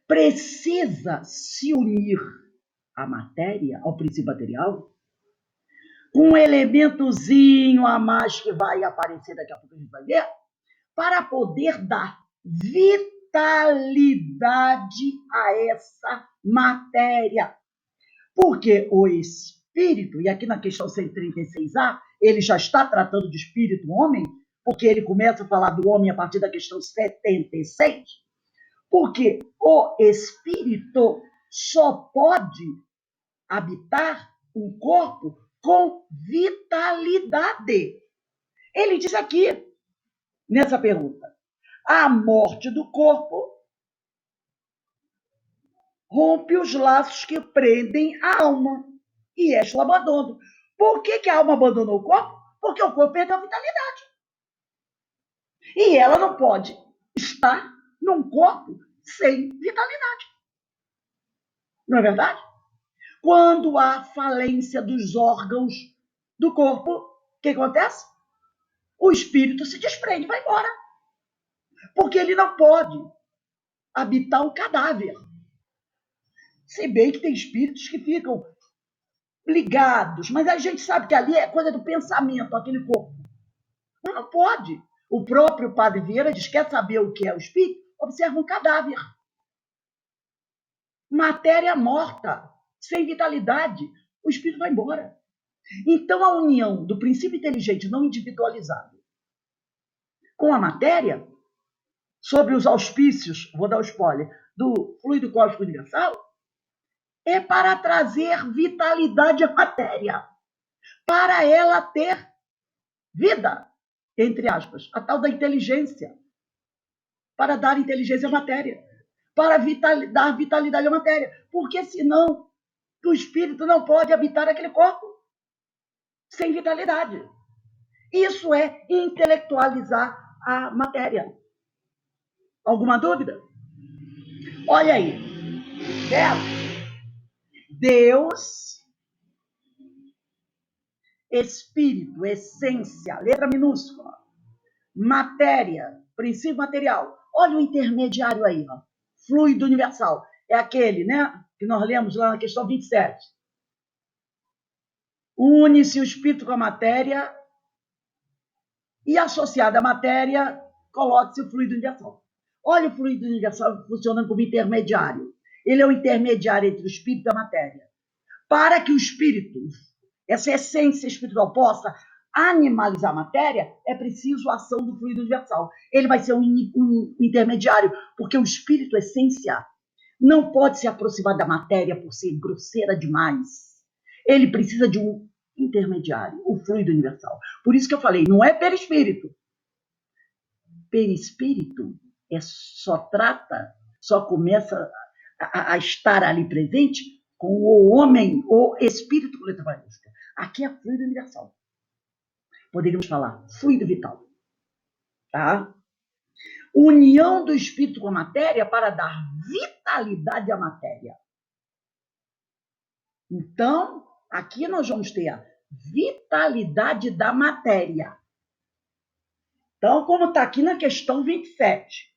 precisa se unir à matéria, ao princípio material, com um elementozinho a mais que vai aparecer daqui a pouco, a gente vai ver, para poder dar vitalidade a essa matéria. Porque o espírito, e aqui na questão 136A, ele já está tratando de espírito homem, porque ele começa a falar do homem a partir da questão 76, porque o espírito só pode habitar um corpo com vitalidade. Ele diz aqui, nessa pergunta, a morte do corpo rompe os laços que prendem a alma e este o abandono. Por que a alma abandonou o corpo? Porque o corpo perdeu a vitalidade. E ela não pode estar num corpo sem vitalidade. Não é verdade? Quando há falência dos órgãos do corpo, o que acontece? O espírito se desprende, vai embora. Porque ele não pode habitar um cadáver. Se bem que tem espíritos que ficam ligados, mas a gente sabe que ali é coisa do pensamento, aquele corpo. Mas não pode. O próprio Padre Vieira diz: quer saber o que é o espírito? Observa um cadáver. Matéria morta, sem vitalidade. O espírito vai embora. Então, a união do princípio inteligente não individualizado com a matéria, sob os auspícios, vou dar o spoiler, do fluido cósmico universal, é para trazer vitalidade à matéria, para ela ter vida, entre aspas, a tal da inteligência, para dar inteligência à matéria, para dar vitalidade à matéria, porque senão o espírito não pode habitar aquele corpo sem vitalidade. Isso é intelectualizar a matéria. Alguma dúvida? Olha aí. Deus, espírito, essência, letra minúscula, matéria, princípio material. Olha o intermediário aí, ó. Fluido universal. É aquele, né, que nós lemos lá na questão 27. Une-se o espírito com a matéria e, associada à matéria, coloque-se o fluido universal. Olha o fluido universal funcionando como intermediário. Ele é o intermediário entre o espírito e a matéria. Para que o espírito, essa essência espiritual, possa animalizar a matéria, é preciso a ação do fluido universal. Ele vai ser um intermediário, porque o espírito, essência, não pode se aproximar da matéria por ser grosseira demais. Ele precisa de um intermediário, o fluido universal. Por isso que eu falei, não é perispírito. Perispírito só começa a estar ali presente com o homem, o espírito com letra maiúscula. Aqui é fluido universal. Poderíamos falar fluido vital. Tá? União do espírito com a matéria para dar vitalidade à matéria. Então, aqui nós vamos ter a vitalidade da matéria. Então, como está aqui na questão 27,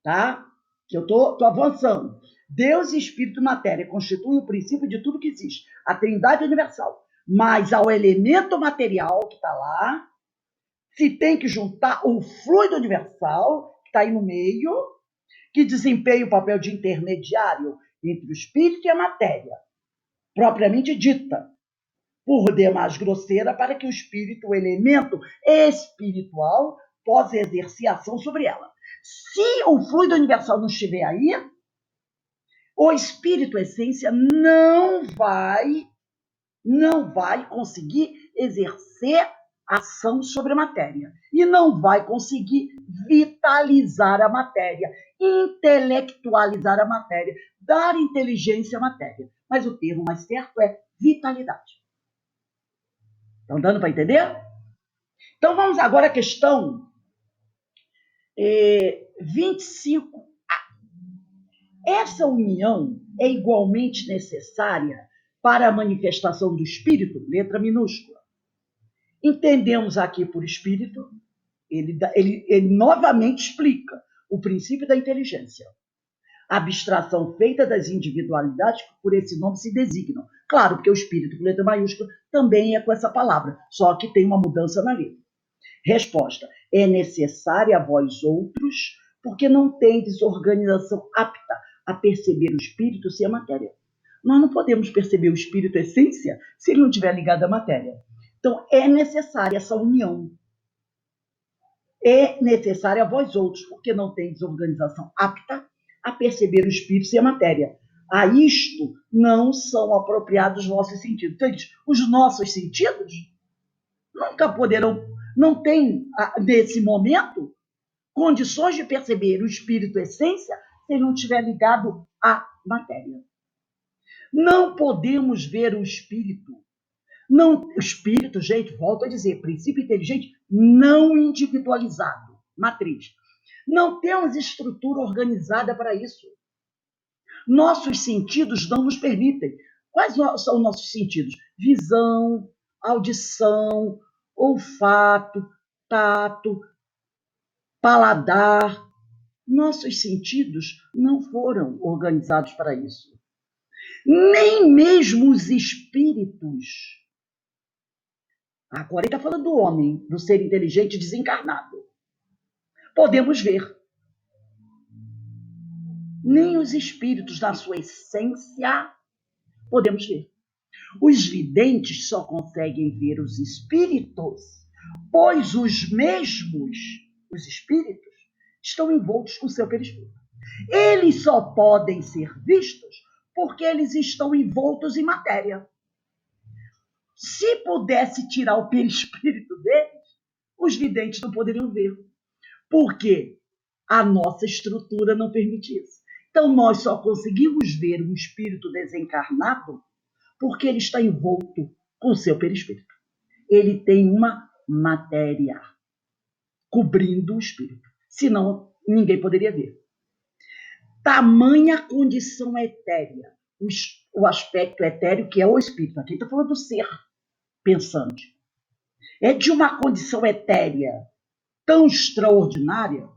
tá? Que eu estou avançando. Deus, Espírito e Matéria constituem o princípio de tudo que existe, a Trindade universal. Mas ao elemento material que está lá, se tem que juntar o fluido universal, que está aí no meio, que desempenha o papel de intermediário entre o espírito e a matéria, propriamente dita, por demais grosseira, para que o espírito, o elemento espiritual, possa exercer ação sobre ela. Se o fluido universal não estiver aí, o espírito, essência, não vai conseguir exercer ação sobre a matéria e não vai conseguir vitalizar a matéria, intelectualizar a matéria, dar inteligência à matéria. Mas o termo mais certo é vitalidade. Estão dando para entender? Então vamos agora à questão 25A. Essa união é igualmente necessária para a manifestação do espírito, letra minúscula. Entendemos aqui por espírito, ele novamente explica o princípio da inteligência. Abstração feita das individualidades que por esse nome se designam. Claro, porque o espírito, com letra maiúscula, também é com essa palavra, só que tem uma mudança na letra. Resposta: é necessária a vós outros, porque não tendes organização apta a perceber o espírito sem a matéria. Nós não podemos perceber o espírito essência se ele não estiver ligado à matéria. Então, é necessária essa união. É necessária a vós outros, porque não tendes organização apta a perceber o espírito sem a matéria. A isto não são apropriados os vossos sentidos. Então, os nossos sentidos nunca poderão, não têm, nesse momento, condições de perceber o espírito essência se ele não estiver ligado à matéria. Não podemos ver o espírito. Não, o espírito, gente, volto a dizer, princípio inteligente não individualizado, matriz. Não temos estrutura organizada para isso. Nossos sentidos não nos permitem. Quais são nossos sentidos? Visão, audição, olfato, tato, paladar. Nossos sentidos não foram organizados para isso. Nem mesmo os espíritos. Agora ele está falando do homem, do ser inteligente desencarnado. Podemos ver. Nem os espíritos, na sua essência, podemos ver. Os videntes só conseguem ver os espíritos, pois os mesmos, os espíritos, estão envoltos com o seu perispírito. Eles só podem ser vistos porque eles estão envoltos em matéria. Se pudesse tirar o perispírito deles, os videntes não poderiam ver. Porque a nossa estrutura não permite isso. Então, nós só conseguimos ver um espírito desencarnado porque ele está envolto com o seu perispírito. Ele tem uma matéria cobrindo o espírito. Senão, ninguém poderia ver. Tamanha condição etérea, o aspecto etéreo que é o espírito. Aqui está falando do ser pensante. É de uma condição etérea tão extraordinária,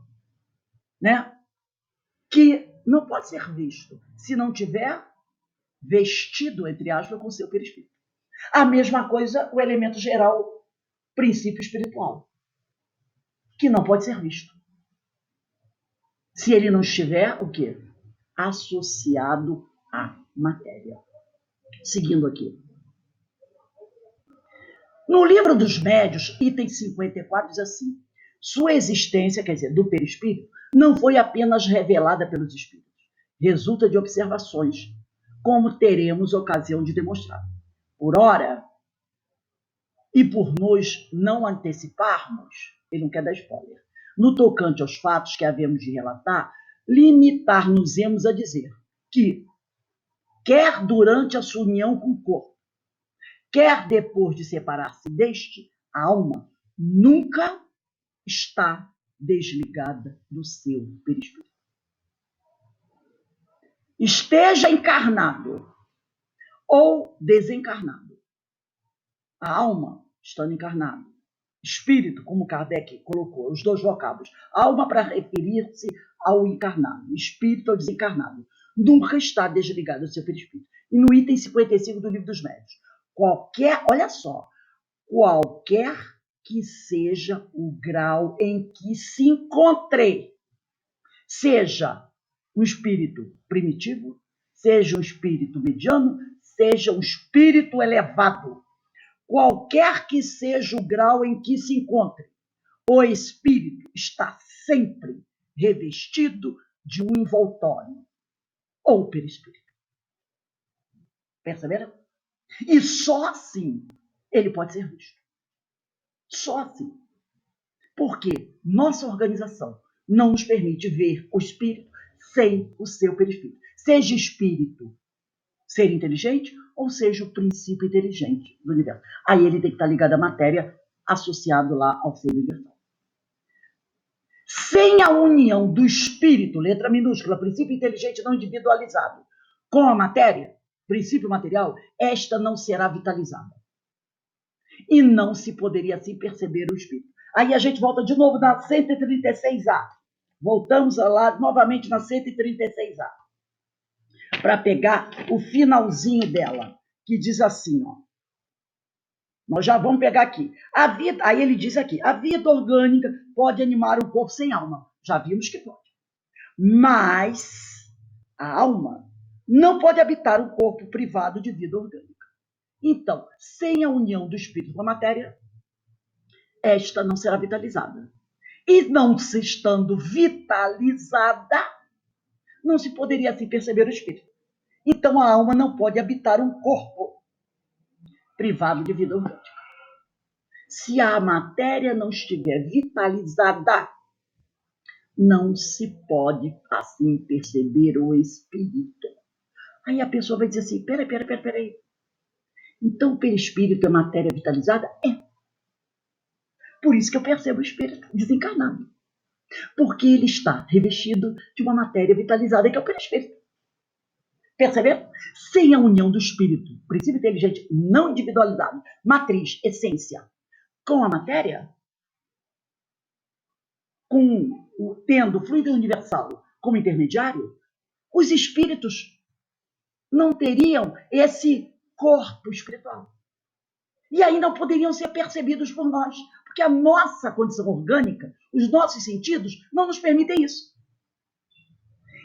né, que não pode ser visto se não tiver vestido, entre aspas, com o seu perispírito. A mesma coisa o elemento geral, princípio espiritual, que não pode ser visto. Se ele não estiver, o quê? Associado à matéria. Seguindo aqui. No livro dos médios, item 54, diz assim: sua existência, quer dizer, do perispírito, não foi apenas revelada pelos espíritos. Resulta de observações, como teremos ocasião de demonstrar. Por ora, e por nos não anteciparmos, ele não quer dar spoiler, no tocante aos fatos que havemos de relatar, limitar-nos-emos a dizer que, quer durante a sua união com o corpo, quer depois de separar-se deste, a alma nunca está desligada do seu perispírito. Esteja encarnado ou desencarnado, a alma estando encarnado, espírito, como Kardec colocou, os dois vocábulos, alma para referir-se ao encarnado, espírito ao desencarnado, nunca está desligado do seu perispírito. E no item 55 do Livro dos Médios, olha só, qualquer que seja o grau em que se encontre, seja um espírito primitivo, seja um espírito mediano, seja um espírito elevado, qualquer que seja o grau em que se encontre, o espírito está sempre revestido de um envoltório, ou perispírito. Perceberam? E só assim ele pode ser visto. Só assim. Porque nossa organização não nos permite ver o espírito sem o seu perispírito. Seja espírito ser inteligente ou seja o princípio inteligente do universo. Aí ele tem que estar ligado à matéria, associado lá ao ser universal. Sem a união do espírito, letra minúscula, princípio inteligente não individualizado, com a matéria, princípio material, esta não será vitalizada. E não se poderia assim perceber o espírito. Aí a gente volta de novo na 136A. Voltamos lá novamente na 136A. Para pegar o finalzinho dela, que diz assim, ó. Nós já vamos pegar aqui. A vida, aí ele diz aqui, a vida orgânica pode animar um corpo sem alma. Já vimos que pode. Mas a alma não pode habitar um corpo privado de vida orgânica. Então, sem a união do espírito com a matéria, esta não será vitalizada. E não se estando vitalizada, não se poderia assim perceber o espírito. Então, a alma não pode habitar um corpo privado de vida orgânica. Se a matéria não estiver vitalizada, não se pode assim perceber o espírito. Aí a pessoa vai dizer assim, peraí. Então o perispírito é matéria vitalizada? É. Por isso que eu percebo o espírito desencarnado. Porque ele está revestido de uma matéria vitalizada, que é o perispírito. Percebeu? Sem a união do espírito, princípio inteligente não individualizado, matriz, essência, com a matéria, tendo o fluido universal como intermediário, os espíritos não teriam esse corpo espiritual. E aí não poderiam ser percebidos por nós, porque a nossa condição orgânica, os nossos sentidos, não nos permitem isso.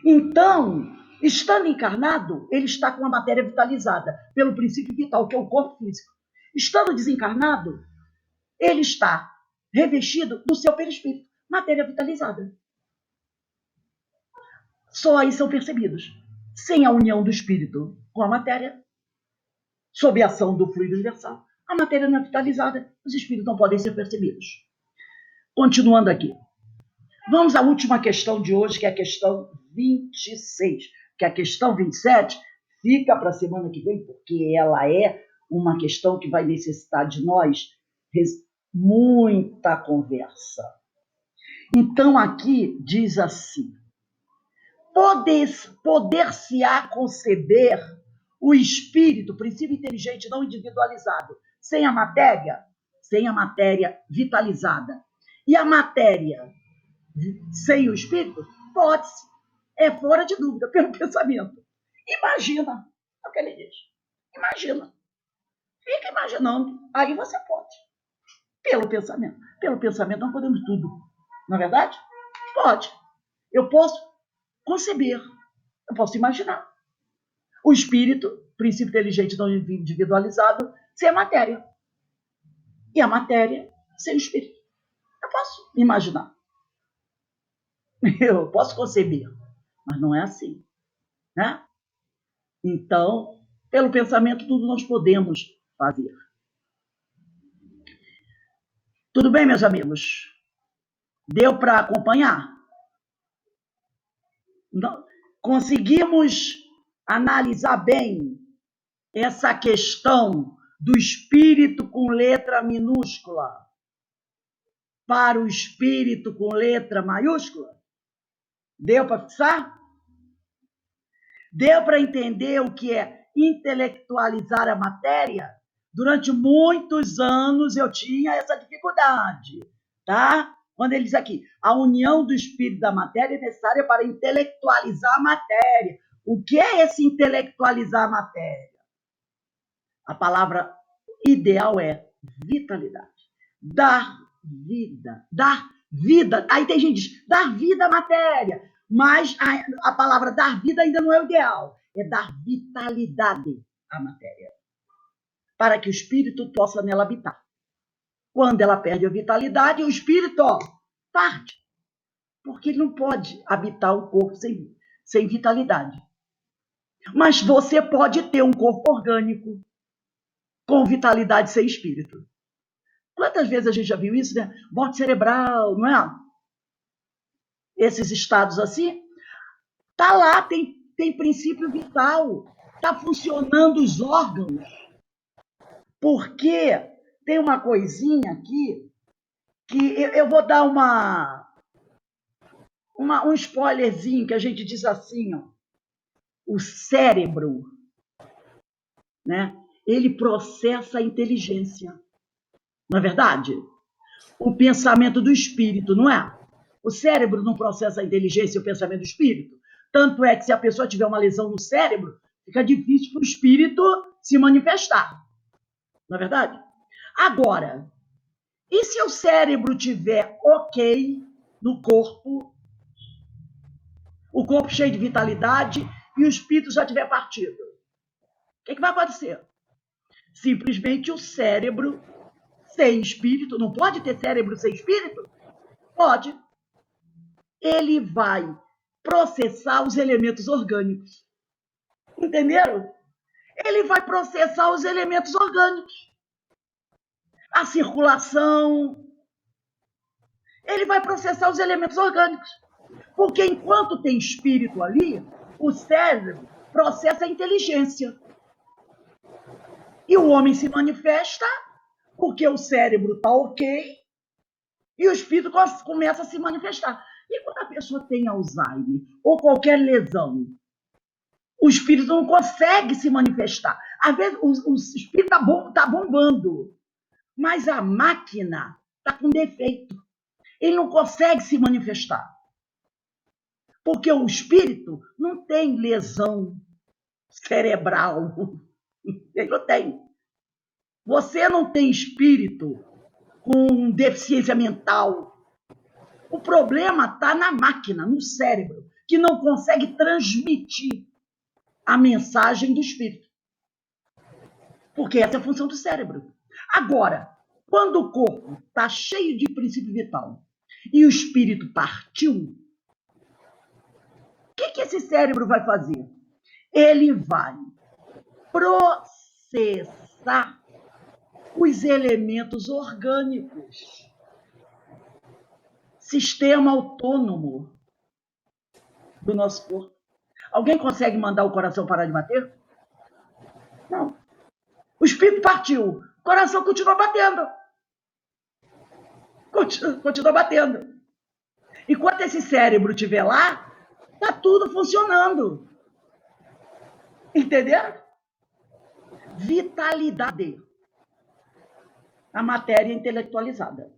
Então, estando encarnado, ele está com a matéria vitalizada, pelo princípio vital, que é o corpo físico. Estando desencarnado, ele está revestido do seu perispírito, matéria vitalizada. Só aí são percebidos. Sem a união do espírito com a matéria, sob a ação do fluido universal, a matéria não é vitalizada, os espíritos não podem ser percebidos. Continuando aqui. Vamos à última questão de hoje, que é a questão 26. Que a questão 27 fica para a semana que vem, porque ela é uma questão que vai necessitar de nós muita conversa. Então, aqui diz assim: poder-se-á conceber o espírito, princípio inteligente não individualizado, sem a matéria vitalizada. E a matéria sem o espírito? Pode-se. É fora de dúvida, pelo pensamento. Imagina. É o que ele diz. Imagina. Fica imaginando. Aí você pode. Pelo pensamento. Pelo pensamento não podemos tudo. Não é verdade? Pode. Eu posso conceber. Eu posso imaginar. O espírito, princípio inteligente não individualizado, sem a matéria. E a matéria sem o espírito. Eu posso imaginar. Eu posso conceber. Mas não é assim. Né? Então, pelo pensamento, tudo nós podemos fazer. Tudo bem, meus amigos? Deu para acompanhar? Não, conseguimos analisar bem essa questão do espírito com letra minúscula para o espírito com letra maiúscula? Deu para fixar? Deu para entender o que é intelectualizar a matéria? Durante muitos anos eu tinha essa dificuldade, tá? Quando ele diz aqui, a união do espírito e da matéria é necessária para intelectualizar a matéria. O que é esse intelectualizar a matéria? A palavra ideal é vitalidade. Dar vida. Dar vida. Aí tem gente que diz, dar vida à matéria. Mas a palavra dar vida ainda não é o ideal. É dar vitalidade à matéria. Para que o espírito possa nela habitar. Quando ela perde a vitalidade, o espírito parte. Porque ele não pode habitar o corpo sem vitalidade. Mas você pode ter um corpo orgânico com vitalidade sem espírito. Quantas vezes a gente já viu isso, né? Morte cerebral, não é? Esses estados assim. Tá lá, tem princípio vital. Tá funcionando os órgãos. Porque tem uma coisinha aqui que eu vou dar um spoilerzinho que a gente diz assim, ó, o cérebro, né? Ele processa a inteligência, não é verdade? O pensamento do espírito, não é? O cérebro não processa a inteligência e o pensamento do espírito. Tanto é que se a pessoa tiver uma lesão no cérebro, fica difícil para o espírito se manifestar, não é verdade? Agora, e se o cérebro tiver ok no corpo, o corpo cheio de vitalidade e o espírito já tiver partido? O que vai acontecer? Simplesmente o cérebro sem espírito, não pode ter cérebro sem espírito? Pode. Ele vai processar os elementos orgânicos. Entenderam? Ele vai processar os elementos orgânicos. A circulação. Ele vai processar os elementos orgânicos. Porque enquanto tem espírito ali, o cérebro processa a inteligência. E o homem se manifesta porque o cérebro está ok e o espírito começa a se manifestar. E quando a pessoa tem Alzheimer ou qualquer lesão, o espírito não consegue se manifestar. Às vezes o espírito está bombando, mas a máquina está com defeito. Ele não consegue se manifestar. Porque o espírito não tem lesão cerebral. Ele não tem. Você não tem espírito com deficiência mental. O problema está na máquina, no cérebro, que não consegue transmitir a mensagem do espírito. Porque essa é a função do cérebro. Agora, quando o corpo está cheio de princípio vital e o espírito partiu, o que esse cérebro vai fazer? Ele vai processar os elementos orgânicos. Sistema autônomo do nosso corpo. Alguém consegue mandar o coração parar de bater? Não. O espírito partiu, o coração continua batendo. Continua batendo. Enquanto esse cérebro estiver lá, está tudo funcionando. Entenderam? Vitalidade. A matéria intelectualizada.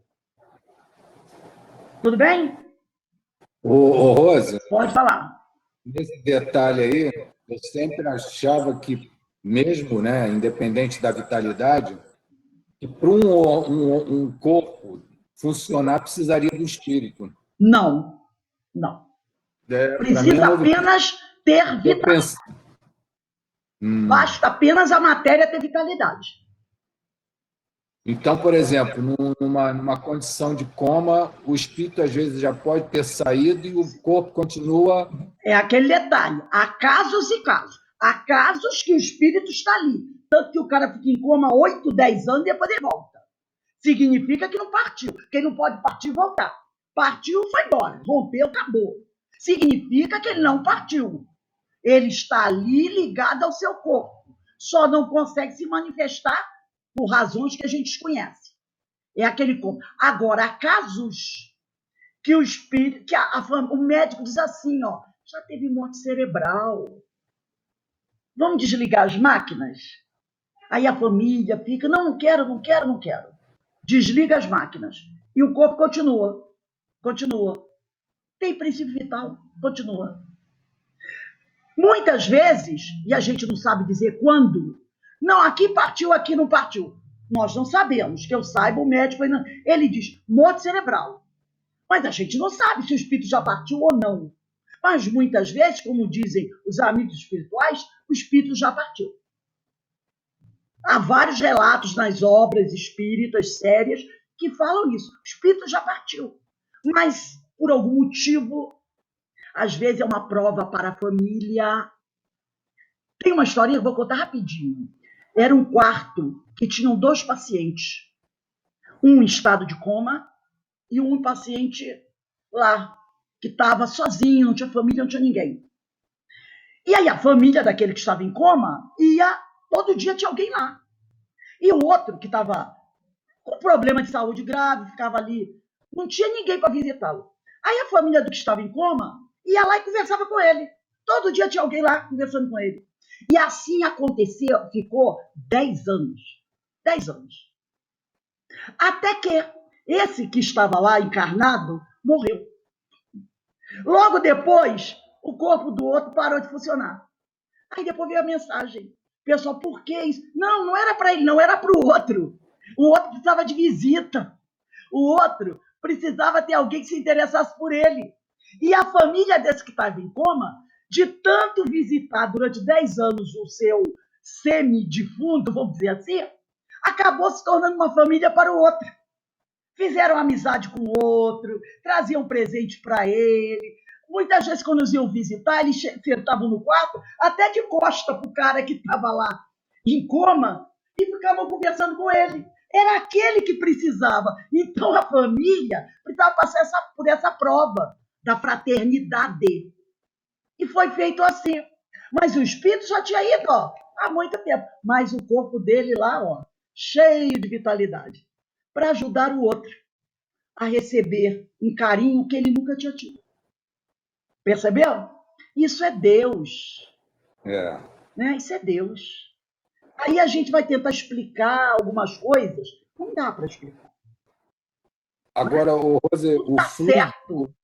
Tudo bem? Ô, Rosa, Pode falar. nesse detalhe aí, eu sempre achava que, mesmo, né, independente da vitalidade, que para um corpo funcionar precisaria do espírito. Não. Precisa apenas ter vitalidade. Basta apenas a matéria ter vitalidade. Então, por exemplo, numa condição de coma, o espírito às vezes já pode ter saído e o corpo continua. É aquele detalhe. Há casos e casos. Há casos que o espírito está ali. Tanto que o cara fica em coma 8, 10 anos e depois ele volta. Significa que não partiu. Quem não pode partir e voltar. Partiu, foi embora. Rompeu, acabou. Significa que ele não partiu. Ele está ali ligado ao seu corpo. Só não consegue se manifestar por razões que a gente desconhece. É aquele corpo. Agora, há casos que o espírito, que o médico diz assim, ó, já teve morte cerebral. Vamos desligar as máquinas? Aí a família fica, não quero. Desliga as máquinas. E o corpo continua. Tem princípio vital, continua. Muitas vezes, e a gente não sabe dizer quando, não, aqui partiu, aqui não partiu. Nós não sabemos, que eu saiba, o médico, ele diz morte cerebral. Mas a gente não sabe se o espírito já partiu ou não. Mas muitas vezes, como dizem os amigos espirituais, o espírito já partiu. Há vários relatos nas obras espíritas sérias que falam isso. O espírito já partiu. Mas, por algum motivo, às vezes é uma prova para a família. Tem uma historinha que eu vou contar rapidinho. Era um quarto que tinham 2 pacientes. Um em estado de coma e um paciente lá, que estava sozinho, não tinha família, não tinha ninguém. E aí a família daquele que estava em coma ia, todo dia tinha alguém lá. E o outro que estava com problema de saúde grave, ficava ali, não tinha ninguém para visitá-lo. Aí a família do que estava em coma ia lá e conversava com ele. Todo dia tinha alguém lá conversando com ele. E assim aconteceu, ficou 10 anos. 10 anos. Até que esse que estava lá encarnado morreu. Logo depois, o corpo do outro parou de funcionar. Aí depois veio a mensagem. Pessoal, por que isso? Não, não era para ele, não, era para o outro. O outro precisava de visita. O outro precisava ter alguém que se interessasse por ele. E a família desse que estava em coma, de tanto visitar durante 10 anos o seu semi-defunto, vamos dizer assim, acabou se tornando uma família para o outro. Fizeram amizade com o outro, traziam presente para ele. Muitas vezes, quando eles iam visitar, eles sentavam no quarto, até de costa para o cara que estava lá em coma, e ficavam conversando com ele. Era aquele que precisava. Então, a família precisava passar por essa prova da fraternidade. E foi feito assim. Mas o espírito já tinha ido, ó, há muito tempo. Mas o corpo dele lá, ó, cheio de vitalidade, para ajudar o outro a receber um carinho que ele nunca tinha tido. Percebeu? Isso é Deus. É. Né? Isso é Deus. Aí a gente vai tentar explicar algumas coisas. Não dá para explicar. Agora, Rose, Tudo está certo.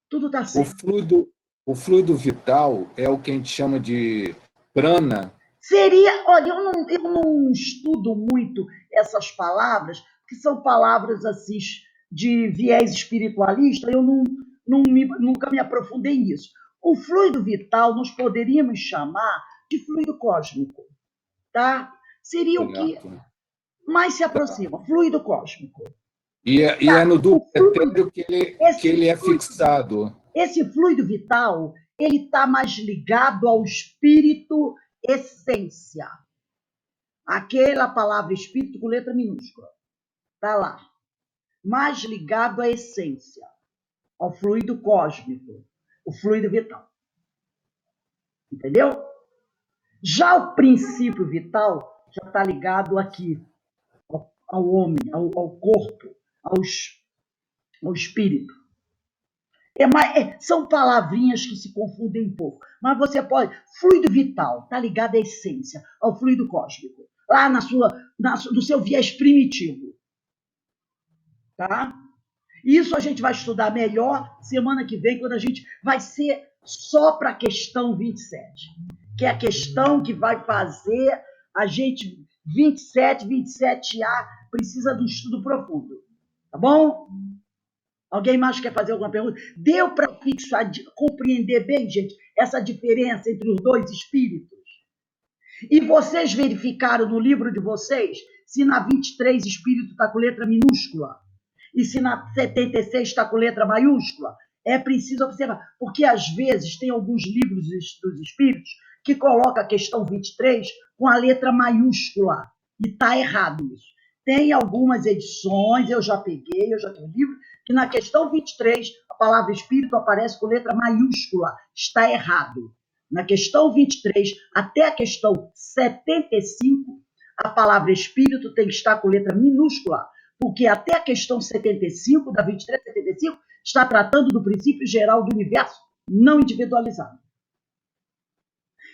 Tudo está certo. O fluido vital é o que a gente chama de prana. Seria, olha, eu não estudo muito essas palavras, que são palavras assim de viés espiritualista, eu nunca me aprofundei nisso. O fluido vital nós poderíamos chamar de fluido cósmico, tá? Seria o que mais se aproxima, fluido cósmico. E é no duplo etéreo que ele é fixado. Esse fluido vital, ele está mais ligado ao espírito essência. Aquela palavra espírito com letra minúscula. Está lá. Mais ligado à essência, ao fluido cósmico, o fluido vital. Entendeu? Já o princípio vital já está ligado aqui, ao homem, ao corpo, ao espírito. São palavrinhas que se confundem um pouco, mas você pode. Fluido vital está ligado à essência, ao fluido cósmico, lá no seu viés primitivo. Tá? Isso a gente vai estudar melhor semana que vem, quando a gente vai ser só para a questão 27, que é a questão que vai fazer a gente 27A precisa de um estudo profundo. Tá bom? Alguém mais quer fazer alguma pergunta? Deu para fixar, compreender bem, gente, essa diferença entre os dois espíritos? E vocês verificaram no livro de vocês se na 23 espírito está com letra minúscula e se na 76 está com letra maiúscula? É preciso observar, porque às vezes tem alguns livros dos espíritos que colocam a questão 23 com a letra maiúscula e está errado isso. Tem algumas edições, eu já tenho livro, que na questão 23 a palavra espírito aparece com letra maiúscula. Está errado. Na questão 23 até a questão 75, a palavra espírito tem que estar com letra minúscula, porque até a questão 75, da 23 a 75, está tratando do princípio geral do universo não individualizado.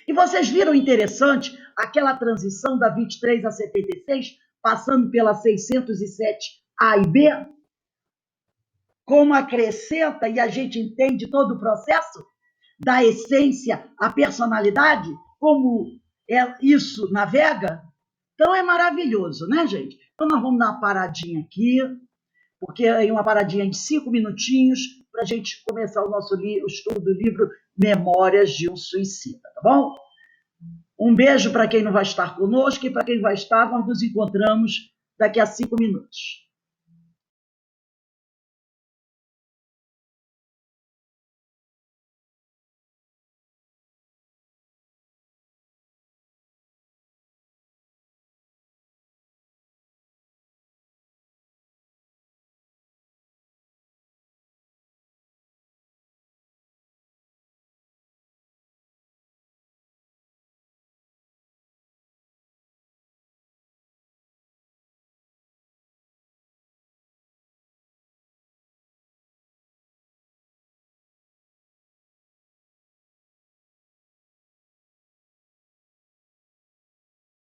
E vocês viram interessante aquela transição da 23 a 76, passando pela 607A e B? Como acrescenta e a gente entende todo o processo da essência à personalidade, como isso navega? Então é maravilhoso, né, gente? Então nós vamos dar uma paradinha aqui, porque é uma paradinha de 5 minutinhos para a gente começar o nosso estudo do livro Memórias de um Suicida, tá bom? Um beijo para quem não vai estar conosco e para quem vai estar, nós nos encontramos daqui a 5 minutos.